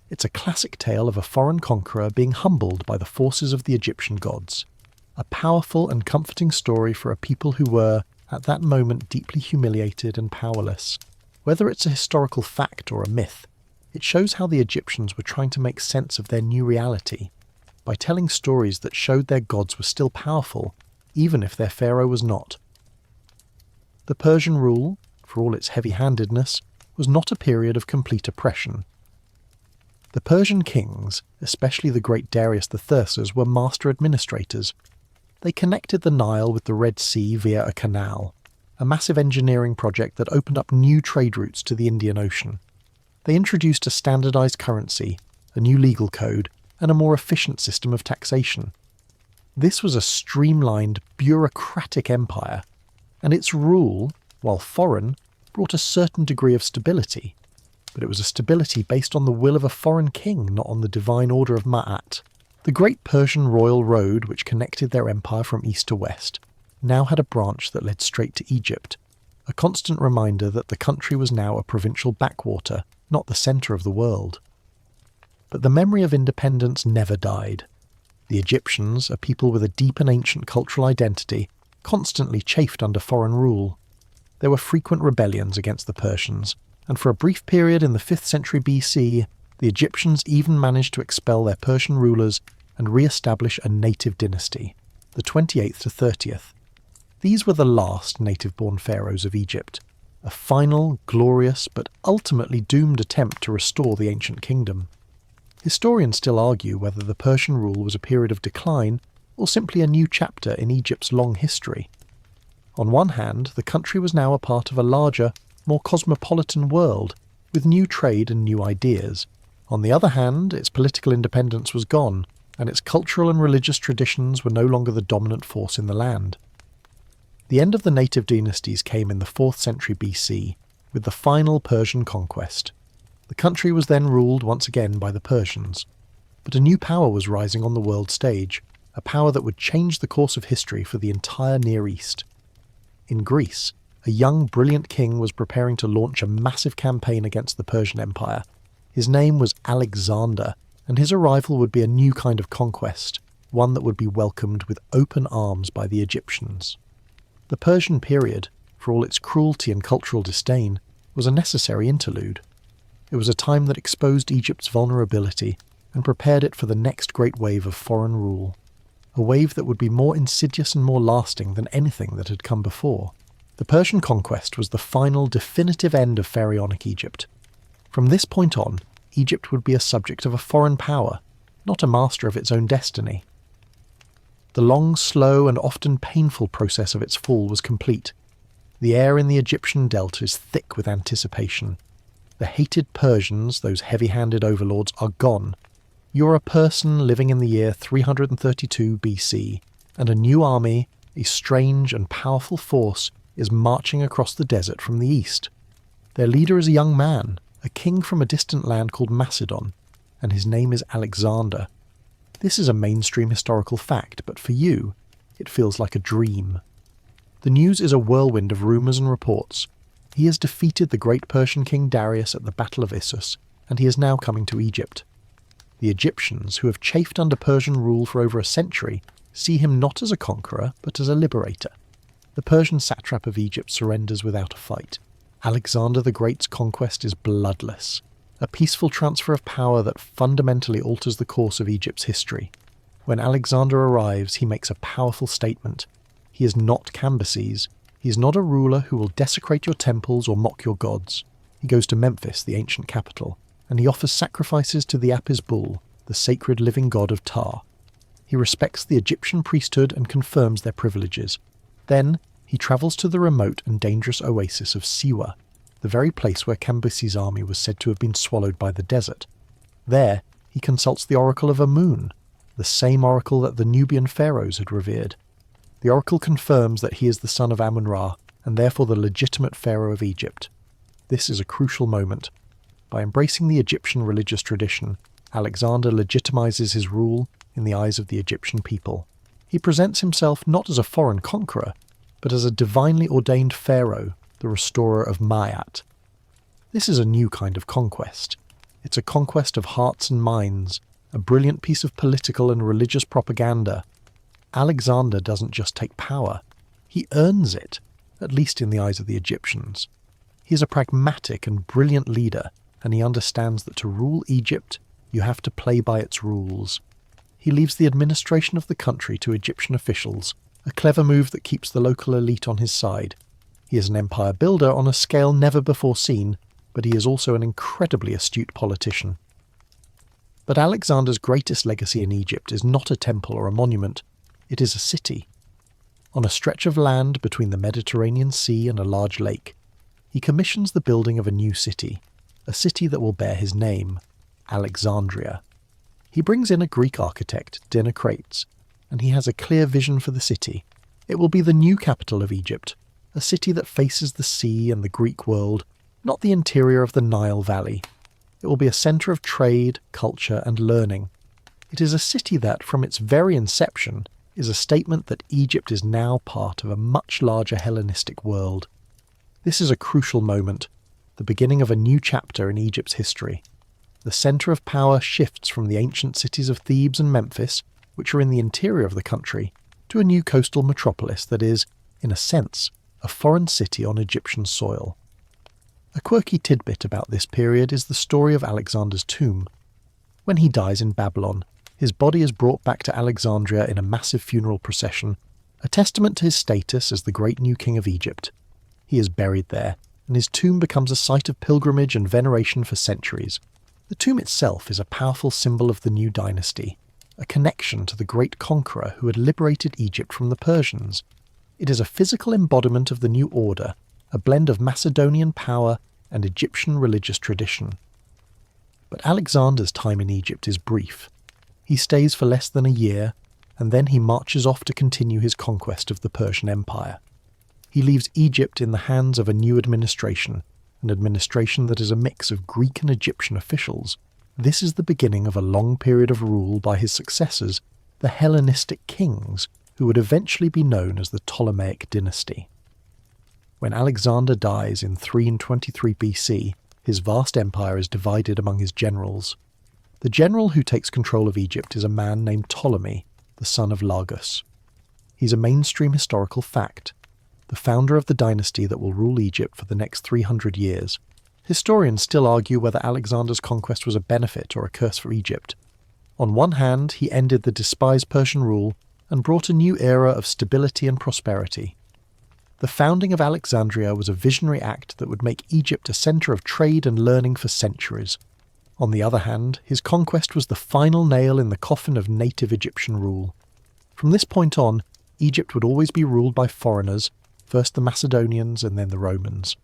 It's a classic tale of a foreign conqueror being humbled by the forces of the Egyptian gods. A powerful and comforting story for a people who were, at that moment, deeply humiliated and powerless. Whether it's a historical fact or a myth, it shows how the Egyptians were trying to make sense of their new reality, by telling stories that showed their gods were still powerful, even if their pharaoh was not. The Persian rule, for all its heavy-handedness, was not a period of complete oppression. The Persian kings, especially the great Darius the Thursars, were master administrators. They connected the Nile with the Red Sea via a canal, a massive engineering project that opened up new trade routes to the Indian Ocean. They introduced a standardized currency, a new legal code, and a more efficient system of taxation. This was a streamlined, bureaucratic empire, and its rule, while foreign, brought a certain degree of stability. But it was a stability based on the will of a foreign king, not on the divine order of Ma'at. The great Persian royal road, which connected their empire from east to west, now had a branch that led straight to Egypt, a constant reminder that the country was now a provincial backwater, not the centre of the world. But the memory of independence never died. The Egyptians, a people with a deep and ancient cultural identity, constantly chafed under foreign rule. There were frequent rebellions against the Persians, and for a brief period in the 5th century BC, the Egyptians even managed to expel their Persian rulers and re-establish a native dynasty, the 28th to 30th. These were the last native-born pharaohs of Egypt, a final, glorious, but ultimately doomed attempt to restore the ancient kingdom. Historians still argue whether the Persian rule was a period of decline or simply a new chapter in Egypt's long history. On one hand, the country was now a part of a larger, more cosmopolitan world, with new trade and new ideas. On the other hand, its political independence was gone, and its cultural and religious traditions were no longer the dominant force in the land. The end of the native dynasties came in the 4th century BC, with the final Persian conquest. The country was then ruled once again by the Persians. But a new power was rising on the world stage, a power that would change the course of history for the entire Near East. In Greece, a young, brilliant king was preparing to launch a massive campaign against the Persian Empire. His name was Alexander, and his arrival would be a new kind of conquest, one that would be welcomed with open arms by the Egyptians. The Persian period, for all its cruelty and cultural disdain, was a necessary interlude. It was a time that exposed Egypt's vulnerability and prepared it for the next great wave of foreign rule, a wave that would be more insidious and more lasting than anything that had come before. The Persian conquest was the final, definitive end of pharaonic Egypt. From this point on, Egypt would be a subject of a foreign power, not a master of its own destiny. The long, slow, and often painful process of its fall was complete. The air in the Egyptian delta is thick with anticipation. The hated Persians, those heavy-handed overlords, are gone. You're a person living in the year 332 BC, and a new army, a strange and powerful force, is marching across the desert from the east. Their leader is a young man, a king from a distant land called Macedon, and his name is Alexander. This is a mainstream historical fact, but for you, it feels like a dream. The news is a whirlwind of rumours and reports. He has defeated the great Persian king Darius at the Battle of Issus, and he is now coming to Egypt. The Egyptians, who have chafed under Persian rule for over a century, see him not as a conqueror, but as a liberator. The Persian satrap of Egypt surrenders without a fight. Alexander the Great's conquest is bloodless, a peaceful transfer of power that fundamentally alters the course of Egypt's history. When Alexander arrives, he makes a powerful statement. He is not Cambyses. He is not a ruler who will desecrate your temples or mock your gods. He goes to Memphis, the ancient capital, and he offers sacrifices to the Apis bull, the sacred living god of Ptah. He respects the Egyptian priesthood and confirms their privileges. Then, he travels to the remote and dangerous oasis of Siwa, the very place where Cambyses' army was said to have been swallowed by the desert. There, he consults the oracle of Amun, the same oracle that the Nubian pharaohs had revered. The oracle confirms that he is the son of Amun-Ra, and therefore the legitimate pharaoh of Egypt. This is a crucial moment. By embracing the Egyptian religious tradition, Alexander legitimizes his rule in the eyes of the Egyptian people. He presents himself not as a foreign conqueror, but as a divinely ordained pharaoh, the restorer of Maat. This is a new kind of conquest. It's a conquest of hearts and minds, a brilliant piece of political and religious propaganda. Alexander doesn't just take power, he earns it, at least in the eyes of the Egyptians. He is a pragmatic and brilliant leader, and he understands that to rule Egypt, you have to play by its rules. He leaves the administration of the country to Egyptian officials, a clever move that keeps the local elite on his side. He is an empire builder on a scale never before seen, but he is also an incredibly astute politician. But Alexander's greatest legacy in Egypt is not a temple or a monument, it is a city. On a stretch of land between the Mediterranean Sea and a large lake, he commissions the building of a new city, a city that will bear his name, Alexandria. He brings in a Greek architect, Dinocrates, and he has a clear vision for the city. It will be the new capital of Egypt, a city that faces the sea and the Greek world, not the interior of the Nile Valley. It will be a centre of trade, culture, and learning. It is a city that, from its very inception, is a statement that Egypt is now part of a much larger Hellenistic world. This is a crucial moment, the beginning of a new chapter in Egypt's history. The centre of power shifts from the ancient cities of Thebes and Memphis, which are in the interior of the country, to a new coastal metropolis that is, in a sense, a foreign city on Egyptian soil. A quirky tidbit about this period is the story of Alexander's tomb. When he dies in Babylon, his body is brought back to Alexandria in a massive funeral procession, a testament to his status as the great new king of Egypt. He is buried there, and his tomb becomes a site of pilgrimage and veneration for centuries. The tomb itself is a powerful symbol of the new dynasty, a connection to the great conqueror who had liberated Egypt from the Persians. It is a physical embodiment of the new order, a blend of Macedonian power and Egyptian religious tradition. But Alexander's time in Egypt is brief. He stays for less than a year, and then he marches off to continue his conquest of the Persian Empire. He leaves Egypt in the hands of a new administration, an administration that is a mix of Greek and Egyptian officials. This is the beginning of a long period of rule by his successors, the Hellenistic kings, who would eventually be known as the Ptolemaic dynasty. When Alexander dies in 323 BC, his vast empire is divided among his generals. The general who takes control of Egypt is a man named Ptolemy, the son of Lagus. He's a mainstream historical fact, the founder of the dynasty that will rule Egypt for the next 300 years. Historians still argue whether Alexander's conquest was a benefit or a curse for Egypt. On one hand, he ended the despised Persian rule and brought a new era of stability and prosperity. The founding of Alexandria was a visionary act that would make Egypt a centre of trade and learning for centuries. On the other hand, his conquest was the final nail in the coffin of native Egyptian rule. From this point on, Egypt would always be ruled by foreigners, first the Macedonians and then the Romans.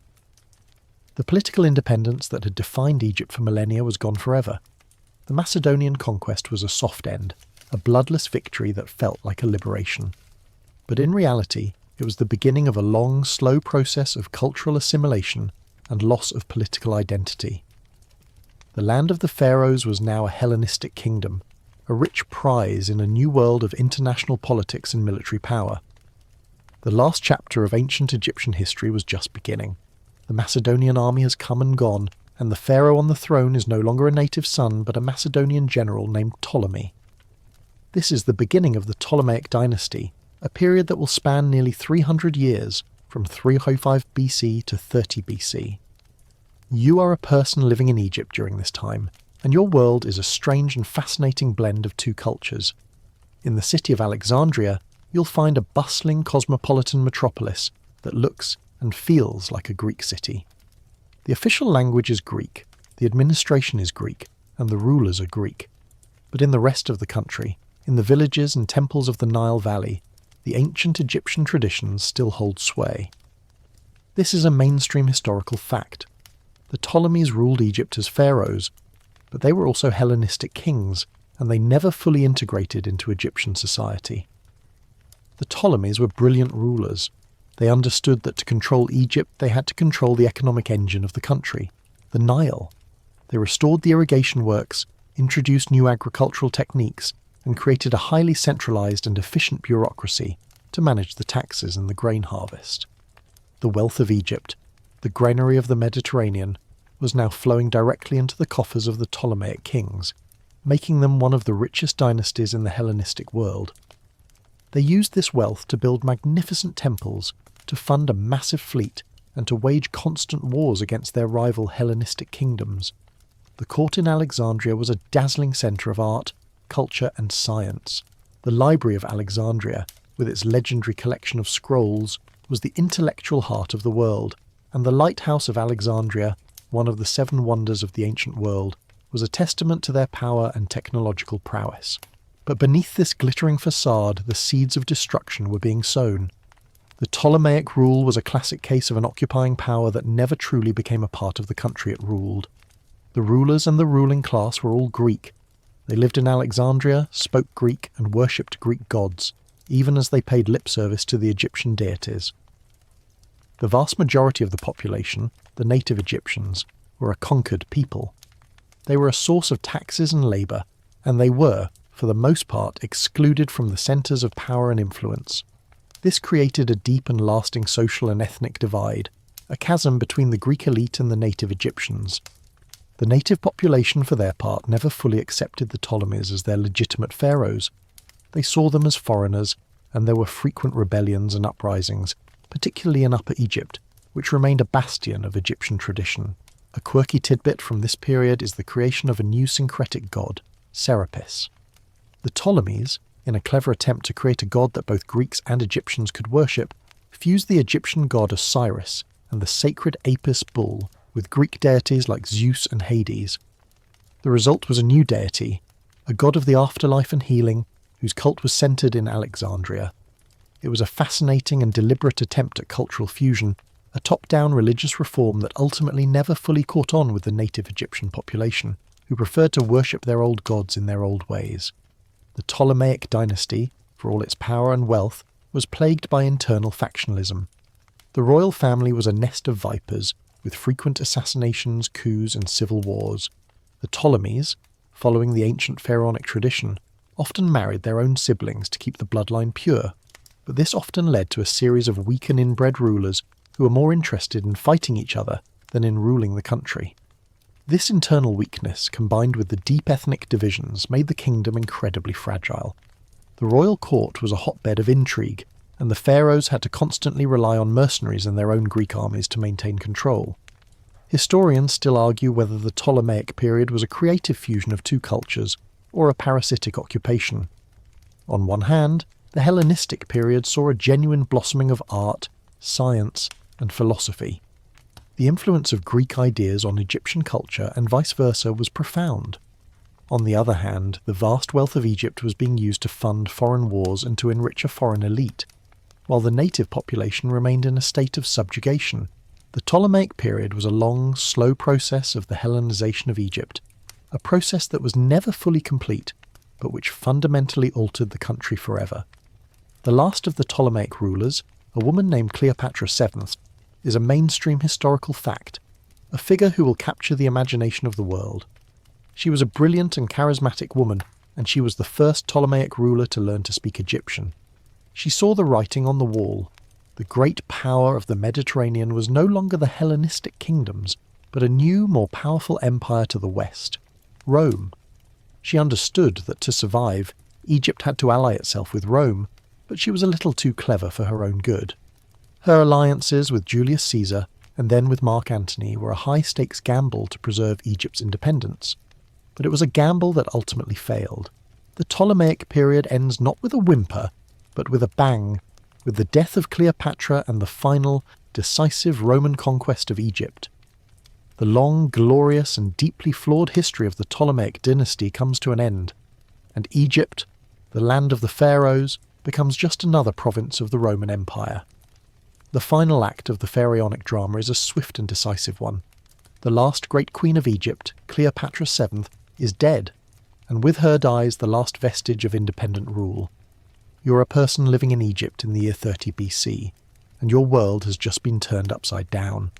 The political independence that had defined Egypt for millennia was gone forever. The Macedonian conquest was a soft end, a bloodless victory that felt like a liberation. But in reality, it was the beginning of a long, slow process of cultural assimilation and loss of political identity. The land of the pharaohs was now a Hellenistic kingdom, a rich prize in a new world of international politics and military power. The last chapter of ancient Egyptian history was just beginning. The Macedonian army has come and gone, and the pharaoh on the throne is no longer a native son but a Macedonian general named Ptolemy. This is the beginning of the Ptolemaic dynasty, a period that will span nearly 300 years, from 305 BC to 30 BC. You are a person living in Egypt during this time, and your world is a strange and fascinating blend of two cultures. In the city of Alexandria, you'll find a bustling cosmopolitan metropolis that looks and feels like a Greek city. The official language is Greek, the administration is Greek, and the rulers are Greek. But in the rest of the country, in the villages and temples of the Nile Valley, the ancient Egyptian traditions still hold sway. This is a mainstream historical fact. The Ptolemies ruled Egypt as pharaohs, but they were also Hellenistic kings, and they never fully integrated into Egyptian society. The Ptolemies were brilliant rulers. They understood that to control Egypt they had to control the economic engine of the country, the Nile. They restored the irrigation works, introduced new agricultural techniques, and created a highly centralised and efficient bureaucracy to manage the taxes and the grain harvest. The wealth of Egypt, the granary of the Mediterranean, was now flowing directly into the coffers of the Ptolemaic kings, making them one of the richest dynasties in the Hellenistic world. They used this wealth to build magnificent temples, to fund a massive fleet, and to wage constant wars against their rival Hellenistic kingdoms. The court in Alexandria was a dazzling centre of art, culture and science. The Library of Alexandria, with its legendary collection of scrolls, was the intellectual heart of the world, and the Lighthouse of Alexandria, one of the 7 wonders of the ancient world, was a testament to their power and technological prowess. But beneath this glittering facade, the seeds of destruction were being sown. The Ptolemaic rule was a classic case of an occupying power that never truly became a part of the country it ruled. The rulers and the ruling class were all Greek. They lived in Alexandria, spoke Greek, and worshipped Greek gods, even as they paid lip service to the Egyptian deities. The vast majority of the population, the native Egyptians, were a conquered people. They were a source of taxes and labour, and they were, for the most part, excluded from the centres of power and influence. This created a deep and lasting social and ethnic divide, a chasm between the Greek elite and the native Egyptians. The native population, for their part, never fully accepted the Ptolemies as their legitimate pharaohs. They saw them as foreigners, and there were frequent rebellions and uprisings, particularly in Upper Egypt, which remained a bastion of Egyptian tradition. A quirky tidbit from this period is the creation of a new syncretic god, Serapis. The Ptolemies, in a clever attempt to create a god that both Greeks and Egyptians could worship, fused the Egyptian god Osiris and the sacred Apis bull with Greek deities like Zeus and Hades. The result was a new deity, a god of the afterlife and healing, whose cult was centred in Alexandria. It was a fascinating and deliberate attempt at cultural fusion, a top-down religious reform that ultimately never fully caught on with the native Egyptian population, who preferred to worship their old gods in their old ways. The Ptolemaic dynasty, for all its power and wealth, was plagued by internal factionalism. The royal family was a nest of vipers, with frequent assassinations, coups and civil wars. The Ptolemies, following the ancient pharaonic tradition, often married their own siblings to keep the bloodline pure, but this often led to a series of weak and inbred rulers who were more interested in fighting each other than in ruling the country. This internal weakness, combined with the deep ethnic divisions, made the kingdom incredibly fragile. The royal court was a hotbed of intrigue, and the pharaohs had to constantly rely on mercenaries and their own Greek armies to maintain control. Historians still argue whether the Ptolemaic period was a creative fusion of two cultures, or a parasitic occupation. On one hand, the Hellenistic period saw a genuine blossoming of art, science, and philosophy. The influence of Greek ideas on Egyptian culture and vice versa was profound. On the other hand, the vast wealth of Egypt was being used to fund foreign wars and to enrich a foreign elite, while the native population remained in a state of subjugation. The Ptolemaic period was a long, slow process of the Hellenization of Egypt, a process that was never fully complete, but which fundamentally altered the country forever. The last of the Ptolemaic rulers, a woman named Cleopatra VII, is a mainstream historical fact, a figure who will capture the imagination of the world. She was a brilliant and charismatic woman and she was the first Ptolemaic ruler to learn to speak Egyptian. She saw the writing on the wall. The great power of the Mediterranean was no longer the Hellenistic kingdoms, but a new, more powerful empire to the west, Rome. She understood that to survive, Egypt had to ally itself with Rome, but she was a little too clever for her own good. Her alliances with Julius Caesar and then with Mark Antony were a high-stakes gamble to preserve Egypt's independence. But it was a gamble that ultimately failed. The Ptolemaic period ends not with a whimper, but with a bang, with the death of Cleopatra and the final, decisive Roman conquest of Egypt. The long, glorious and deeply flawed history of the Ptolemaic dynasty comes to an end, and Egypt, the land of the pharaohs, becomes just another province of the Roman Empire. The final act of the pharaonic drama is a swift and decisive one. The last great queen of Egypt, Cleopatra VII, is dead, and with her dies the last vestige of independent rule. You're a person living in Egypt in the year 30 BC, and your world has just been turned upside down.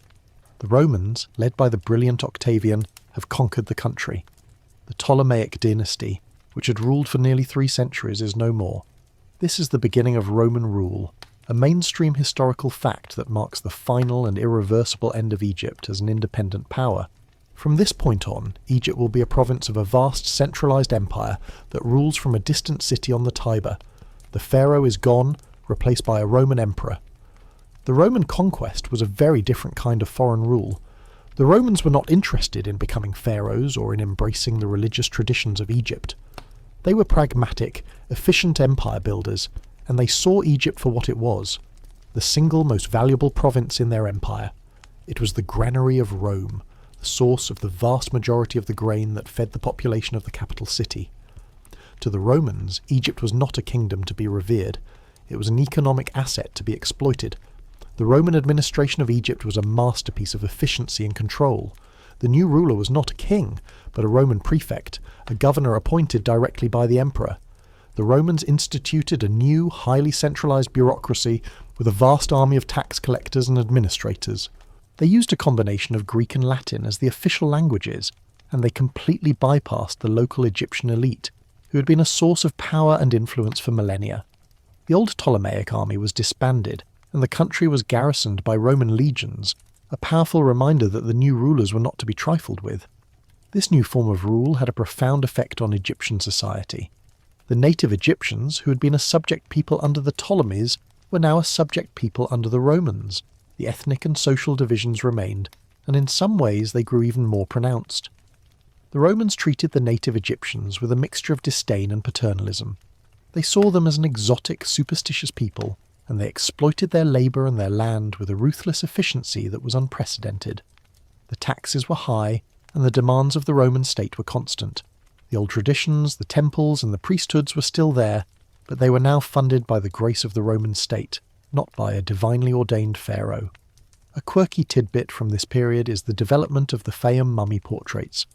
The Romans, led by the brilliant Octavian, have conquered the country. The Ptolemaic dynasty, which had ruled for nearly 3 centuries, is no more. This is the beginning of Roman rule, a mainstream historical fact that marks the final and irreversible end of Egypt as an independent power. From this point on, Egypt will be a province of a vast centralised empire that rules from a distant city on the Tiber. The pharaoh is gone, replaced by a Roman emperor. The Roman conquest was a very different kind of foreign rule. The Romans were not interested in becoming pharaohs or in embracing the religious traditions of Egypt. They were pragmatic, efficient empire builders, and they saw Egypt for what it was, the single most valuable province in their empire. It was the granary of Rome, the source of the vast majority of the grain that fed the population of the capital city. To the Romans, Egypt was not a kingdom to be revered. It was an economic asset to be exploited. The Roman administration of Egypt was a masterpiece of efficiency and control. The new ruler was not a king, but a Roman prefect, a governor appointed directly by the emperor. The Romans instituted a new, highly centralized bureaucracy with a vast army of tax collectors and administrators. They used a combination of Greek and Latin as the official languages, and they completely bypassed the local Egyptian elite, who had been a source of power and influence for millennia. The old Ptolemaic army was disbanded, and the country was garrisoned by Roman legions, a powerful reminder that the new rulers were not to be trifled with. This new form of rule had a profound effect on Egyptian society. The native Egyptians, who had been a subject people under the Ptolemies, were now a subject people under the Romans. The ethnic and social divisions remained, and in some ways they grew even more pronounced. The Romans treated the native Egyptians with a mixture of disdain and paternalism. They saw them as an exotic, superstitious people, and they exploited their labour and their land with a ruthless efficiency that was unprecedented. The taxes were high, and the demands of the Roman state were constant. The old traditions, the temples, and the priesthoods were still there, but they were now funded by the grace of the Roman state, not by a divinely ordained pharaoh. A quirky tidbit from this period is the development of the Fayum mummy portraits.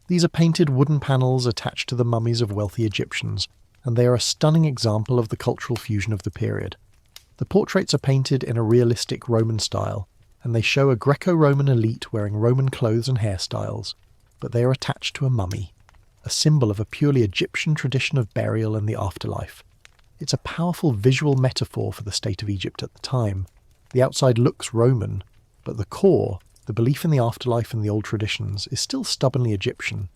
These are painted wooden panels attached to the mummies of wealthy Egyptians, and they are a stunning example of the cultural fusion of the period. The portraits are painted in a realistic Roman style, and they show a Greco-Roman elite wearing Roman clothes and hairstyles, but they are attached to a mummy, a symbol of a purely Egyptian tradition of burial and the afterlife. It's a powerful visual metaphor for the state of Egypt at the time. The outside looks Roman, but the core, the belief in the afterlife and the old traditions, is still stubbornly Egyptian.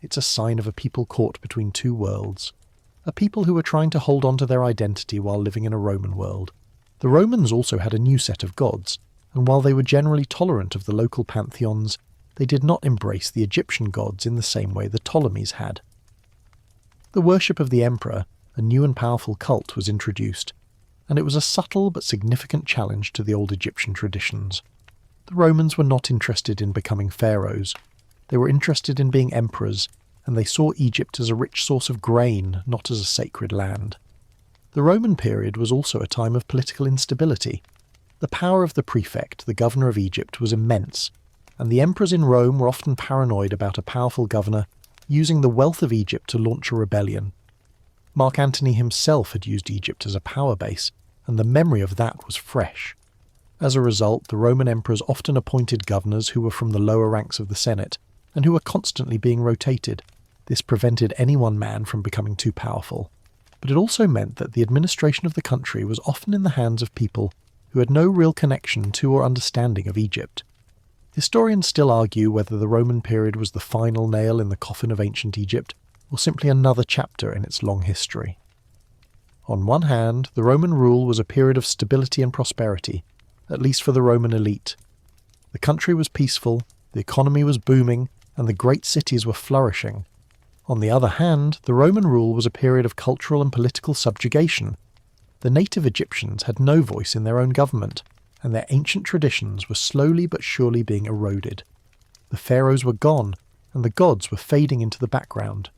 It's a sign of a people caught between two worlds. A people who were trying to hold on to their identity while living in a Roman world. The Romans also had a new set of gods, and while they were generally tolerant of the local pantheons, they did not embrace the Egyptian gods in the same way the Ptolemies had. The worship of the emperor, a new and powerful cult, was introduced, and it was a subtle but significant challenge to the old Egyptian traditions. The Romans were not interested in becoming pharaohs. They were interested in being emperors, and they saw Egypt as a rich source of grain, not as a sacred land. The Roman period was also a time of political instability. The power of the prefect, the governor of Egypt, was immense, and the emperors in Rome were often paranoid about a powerful governor using the wealth of Egypt to launch a rebellion. Mark Antony himself had used Egypt as a power base, and the memory of that was fresh. As a result, the Roman emperors often appointed governors who were from the lower ranks of the Senate, and who were constantly being rotated. This prevented any one man from becoming too powerful, but it also meant that the administration of the country was often in the hands of people who had no real connection to or understanding of Egypt. Historians still argue whether the Roman period was the final nail in the coffin of ancient Egypt, or simply another chapter in its long history. On one hand, the Roman rule was a period of stability and prosperity, at least for the Roman elite. The country was peaceful, the economy was booming, and the great cities were flourishing. On the other hand, the Roman rule was a period of cultural and political subjugation. The native Egyptians had no voice in their own government, and their ancient traditions were slowly but surely being eroded. The pharaohs were gone, and the gods were fading into the background.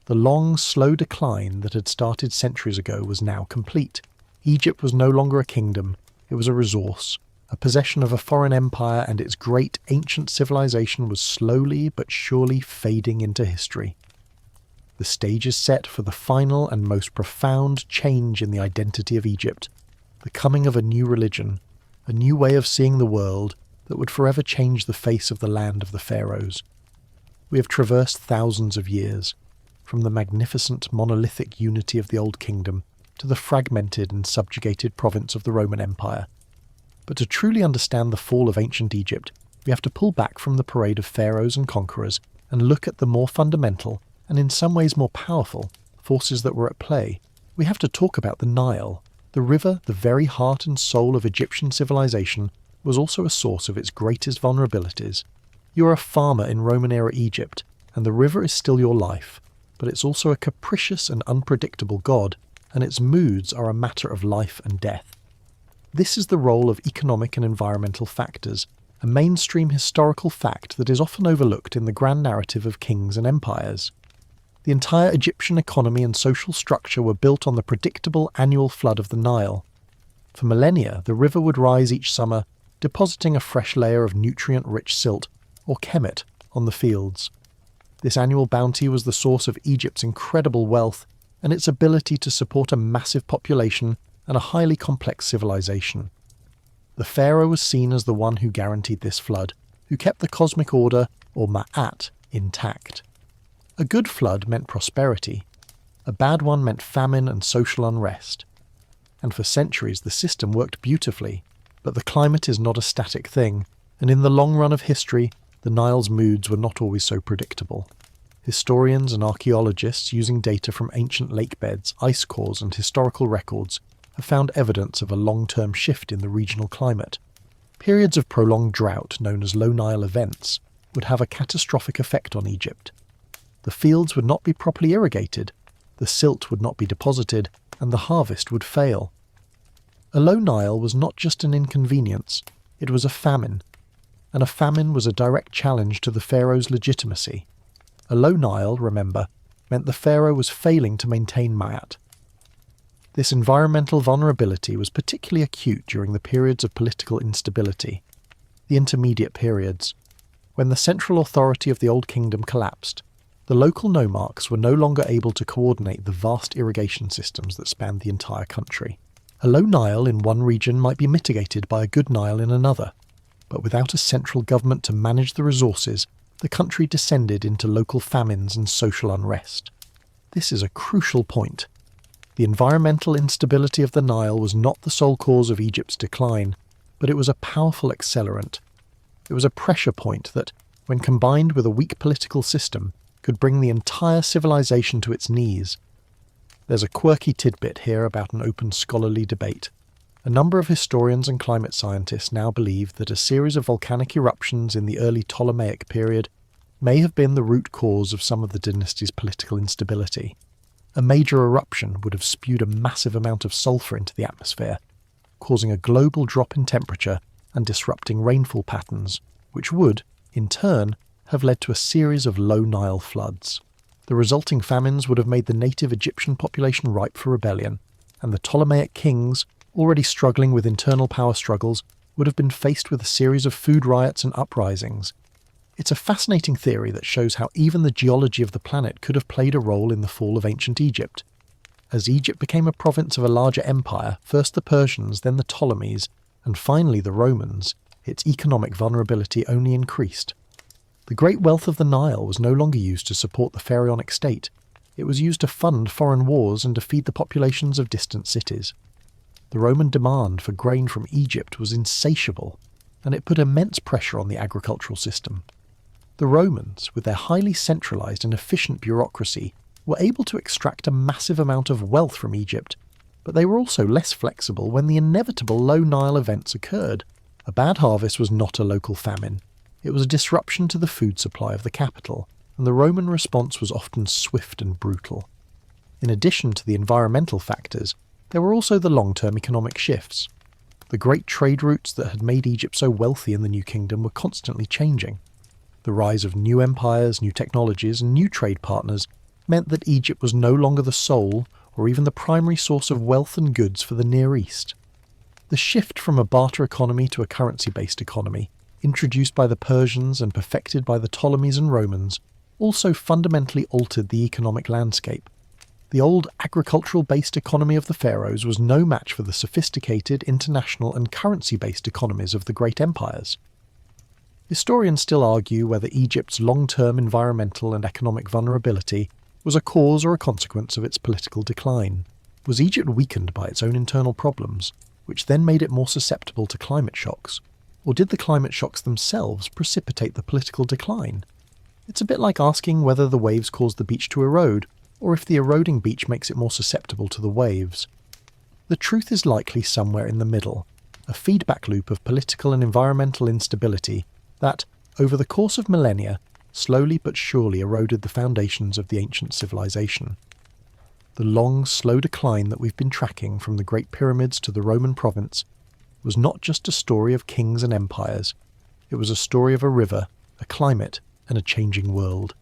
The long, slow decline that had started centuries ago was now complete. Egypt was no longer a kingdom, it was a resource, a possession of a foreign empire, and its great ancient civilization was slowly but surely fading into history. The stage is set for the final and most profound change in the identity of Egypt, the coming of a new religion, a new way of seeing the world that would forever change the face of the land of the pharaohs. We have traversed thousands of years, from the magnificent monolithic unity of the Old Kingdom to the fragmented and subjugated province of the Roman Empire. But to truly understand the fall of ancient Egypt, we have to pull back from the parade of pharaohs and conquerors and look at the more fundamental, and in some ways more powerful, forces that were at play. We have to talk about the Nile. The river, the very heart and soul of Egyptian civilization, was also a source of its greatest vulnerabilities. You are a farmer in Roman-era Egypt, and the river is still your life, but it's also a capricious and unpredictable god, and its moods are a matter of life and death. This is the role of economic and environmental factors, a mainstream historical fact that is often overlooked in the grand narrative of kings and empires. The entire Egyptian economy and social structure were built on the predictable annual flood of the Nile. For millennia, the river would rise each summer, depositing a fresh layer of nutrient-rich silt, or kemet, on the fields. This annual bounty was the source of Egypt's incredible wealth and its ability to support a massive population and a highly complex civilization. The pharaoh was seen as the one who guaranteed this flood, who kept the cosmic order, or ma'at, intact. A good flood meant prosperity. A bad one meant famine and social unrest. And for centuries the system worked beautifully, but the climate is not a static thing, and in the long run of history, the Nile's moods were not always so predictable. Historians and archaeologists, using data from ancient lake beds, ice cores and historical records, have found evidence of a long-term shift in the regional climate. Periods of prolonged drought, known as low Nile events, would have a catastrophic effect on Egypt. The fields would not be properly irrigated, the silt would not be deposited, and the harvest would fail. A low Nile was not just an inconvenience, it was a famine. And a famine was a direct challenge to the pharaoh's legitimacy. A low Nile, remember, meant the pharaoh was failing to maintain ma'at. This environmental vulnerability was particularly acute during the periods of political instability, the intermediate periods. When the central authority of the Old Kingdom collapsed, the local nomarchs were no longer able to coordinate the vast irrigation systems that spanned the entire country. A low Nile in one region might be mitigated by a good Nile in another, but without a central government to manage the resources, the country descended into local famines and social unrest. This is a crucial point. The environmental instability of the Nile was not the sole cause of Egypt's decline, but it was a powerful accelerant. It was a pressure point that, when combined with a weak political system, could bring the entire civilization to its knees. There's a quirky tidbit here about an open scholarly debate. A number of historians and climate scientists now believe that a series of volcanic eruptions in the early Ptolemaic period may have been the root cause of some of the dynasty's political instability. A major eruption would have spewed a massive amount of sulfur into the atmosphere, causing a global drop in temperature and disrupting rainfall patterns, which would, in turn, have led to a series of low Nile floods. The resulting famines would have made the native Egyptian population ripe for rebellion, and the Ptolemaic kings, already struggling with internal power struggles, would have been faced with a series of food riots and uprisings. It's a fascinating theory that shows how even the geology of the planet could have played a role in the fall of ancient Egypt. As Egypt became a province of a larger empire, first the Persians, then the Ptolemies, and finally the Romans, its economic vulnerability only increased. The The great wealth of the Nile was no longer used to support the pharaonic state. It was used to fund foreign wars and to feed the populations of distant cities. The Roman demand for grain from Egypt was insatiable, and it put immense pressure on the agricultural system. The Romans, with their highly centralised and efficient bureaucracy, were able to extract a massive amount of wealth from Egypt, but they were also less flexible when the inevitable low Nile events occurred. A bad harvest was not a local famine. It was a disruption to the food supply of the capital, and the Roman response was often swift and brutal. In addition to the environmental factors, there were also the long-term economic shifts. The great trade routes that had made Egypt so wealthy in the New Kingdom were constantly changing. The rise of new empires, new technologies, and new trade partners meant that Egypt was no longer the sole or even the primary source of wealth and goods for the Near East. The shift from a barter economy to a currency-based economy, introduced by the Persians and perfected by the Ptolemies and Romans, also fundamentally altered the economic landscape. The old agricultural-based economy of the pharaohs was no match for the sophisticated international and currency-based economies of the great empires. Historians still argue whether Egypt's long-term environmental and economic vulnerability was a cause or a consequence of its political decline. Was Egypt weakened by its own internal problems, which then made it more susceptible to climate shocks? Or did the climate shocks themselves precipitate the political decline? It's a bit like asking whether the waves cause the beach to erode, or if the eroding beach makes it more susceptible to the waves. The truth is likely somewhere in the middle, a feedback loop of political and environmental instability that, over the course of millennia, slowly but surely eroded the foundations of the ancient civilization. The long, slow decline that we've been tracking from the Great Pyramids to the Roman province was not just a story of kings and empires, it was a story of a river, a climate, and a changing world.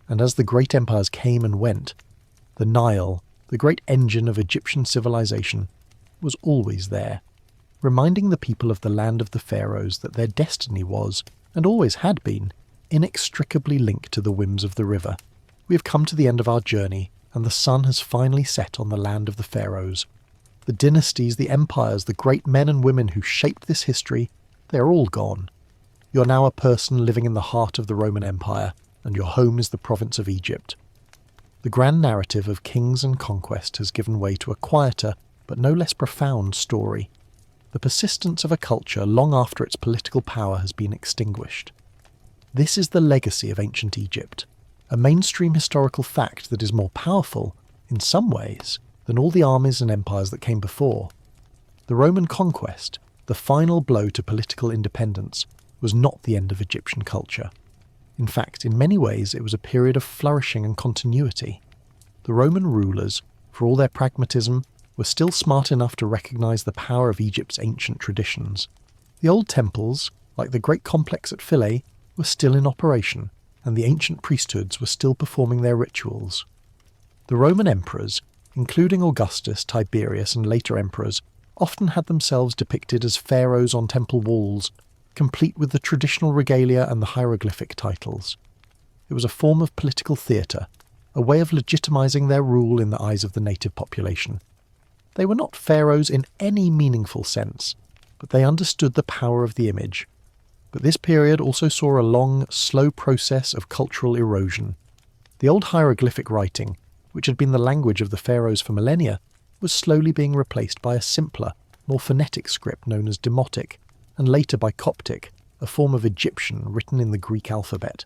And as the great empires came and went, the Nile, the great engine of Egyptian civilization, was always there, reminding the people of the land of the pharaohs that their destiny was, and always had been, inextricably linked to the whims of the river. We have come to the end of our journey, and the sun has finally set on the land of the pharaohs. The dynasties, the empires, the great men and women who shaped this history, they are all gone. You're now a person living in the heart of the Roman Empire, and your home is the province of Egypt. The grand narrative of kings and conquest has given way to a quieter, but no less profound story. The persistence of a culture long after its political power has been extinguished. This is the legacy of ancient Egypt, a mainstream historical fact that is more powerful, in some ways, than all the armies and empires that came before. The Roman conquest, the final blow to political independence, was not the end of Egyptian culture. In fact, in many ways it was a period of flourishing and continuity. The Roman rulers, for all their pragmatism, were still smart enough to recognise the power of Egypt's ancient traditions. The old temples, like the great complex at Philae, were still in operation, and the ancient priesthoods were still performing their rituals. The Roman emperors, including Augustus, Tiberius and later emperors, often had themselves depicted as pharaohs on temple walls, complete with the traditional regalia and the hieroglyphic titles. It was a form of political theatre, a way of legitimising their rule in the eyes of the native population. They were not pharaohs in any meaningful sense, but they understood the power of the image. But this period also saw a long, slow process of cultural erosion. The old hieroglyphic writing, which had been the language of the pharaohs for millennia, was slowly being replaced by a simpler, more phonetic script known as Demotic, and later by Coptic, a form of Egyptian written in the Greek alphabet.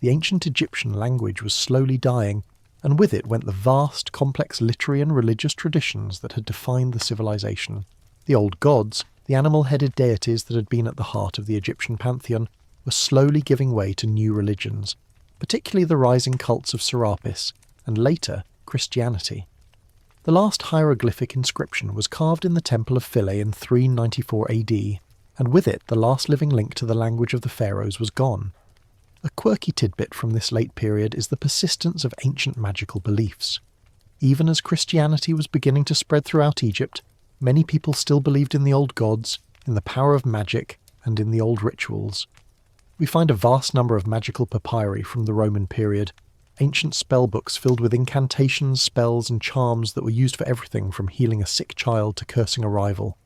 The ancient Egyptian language was slowly dying, and with it went the vast, complex literary and religious traditions that had defined the civilization. The old gods, the animal-headed deities that had been at the heart of the Egyptian pantheon, were slowly giving way to new religions, particularly the rising cults of Serapis, and later, Christianity. The last hieroglyphic inscription was carved in the Temple of Philae in 394 AD, and with it the last living link to the language of the pharaohs was gone. A quirky tidbit from this late period is the persistence of ancient magical beliefs. Even as Christianity was beginning to spread throughout Egypt, many people still believed in the old gods, in the power of magic, and in the old rituals. We find a vast number of magical papyri from the Roman period, ancient spellbooks filled with incantations, spells, and charms that were used for everything from healing a sick child to cursing a rival.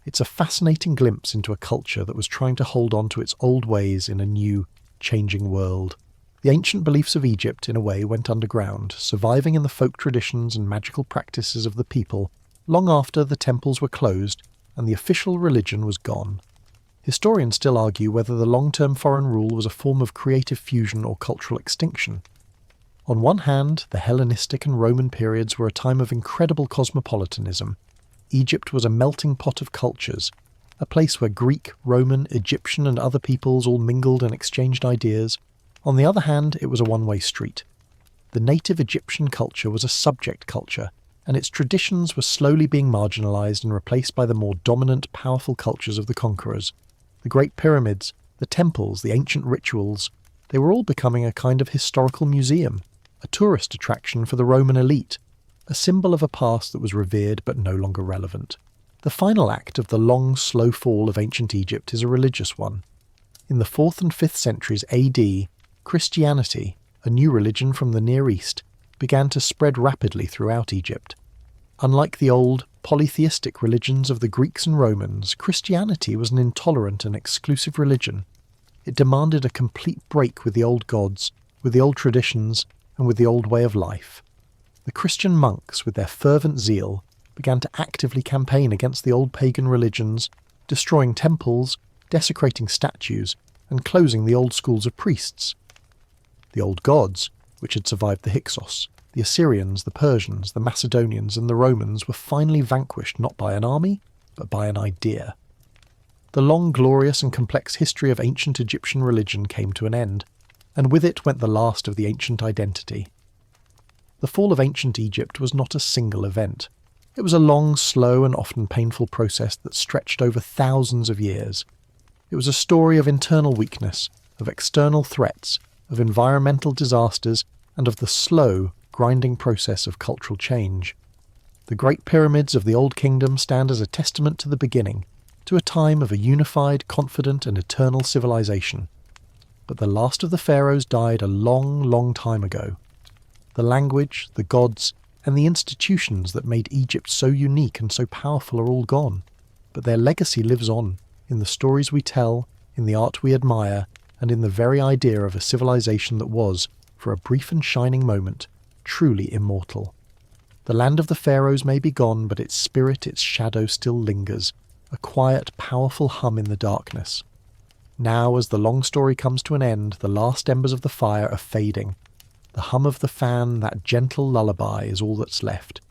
It's a fascinating glimpse into a culture that was trying to hold on to its old ways in a new, changing world. The ancient beliefs of Egypt, in a way, went underground, surviving in the folk traditions and magical practices of the people long after the temples were closed and the official religion was gone. Historians still argue whether the long-term foreign rule was a form of creative fusion or cultural extinction. On one hand, the Hellenistic and Roman periods were a time of incredible cosmopolitanism. Egypt was a melting pot of cultures, a place where Greek, Roman, Egyptian and other peoples all mingled and exchanged ideas. On the other hand, it was a one-way street. The native Egyptian culture was a subject culture, and its traditions were slowly being marginalised and replaced by the more dominant, powerful cultures of the conquerors. The Great Pyramids, the temples, the ancient rituals, they were all becoming a kind of historical museum, a tourist attraction for the Roman elite, a symbol of a past that was revered but no longer relevant. The final act of the long, slow fall of ancient Egypt is a religious one. In the 4th and 5th centuries AD, Christianity, a new religion from the Near East, began to spread rapidly throughout Egypt. Unlike the old, polytheistic religions of the Greeks and Romans, Christianity was an intolerant and exclusive religion. It demanded a complete break with the old gods, with the old traditions, and with the old way of life. The Christian monks, with their fervent zeal, began to actively campaign against the old pagan religions, destroying temples, desecrating statues, and closing the old schools of priests. The old gods, which had survived the Hyksos, the Assyrians, the Persians, the Macedonians, and the Romans were finally vanquished not by an army, but by an idea. The long, glorious and complex history of ancient Egyptian religion came to an end, and with it went the last of the ancient identity. The fall of ancient Egypt was not a single event. It was a long, slow, and often painful process that stretched over thousands of years. It was a story of internal weakness, of external threats, of environmental disasters, and of the slow, grinding process of cultural change. The Great Pyramids of the Old Kingdom stand as a testament to the beginning, to a time of a unified, confident, and eternal civilization. But the last of the pharaohs died a long, long time ago. The language, the gods, and the institutions that made Egypt so unique and so powerful are all gone, but their legacy lives on, in the stories we tell, in the art we admire, and in the very idea of a civilization that was, for a brief and shining moment, truly immortal. The land of the pharaohs may be gone, but its spirit, its shadow still lingers, a quiet, powerful hum in the darkness. Now, as the long story comes to an end, the last embers of the fire are fading. The hum of the fan, that gentle lullaby, is all that's left.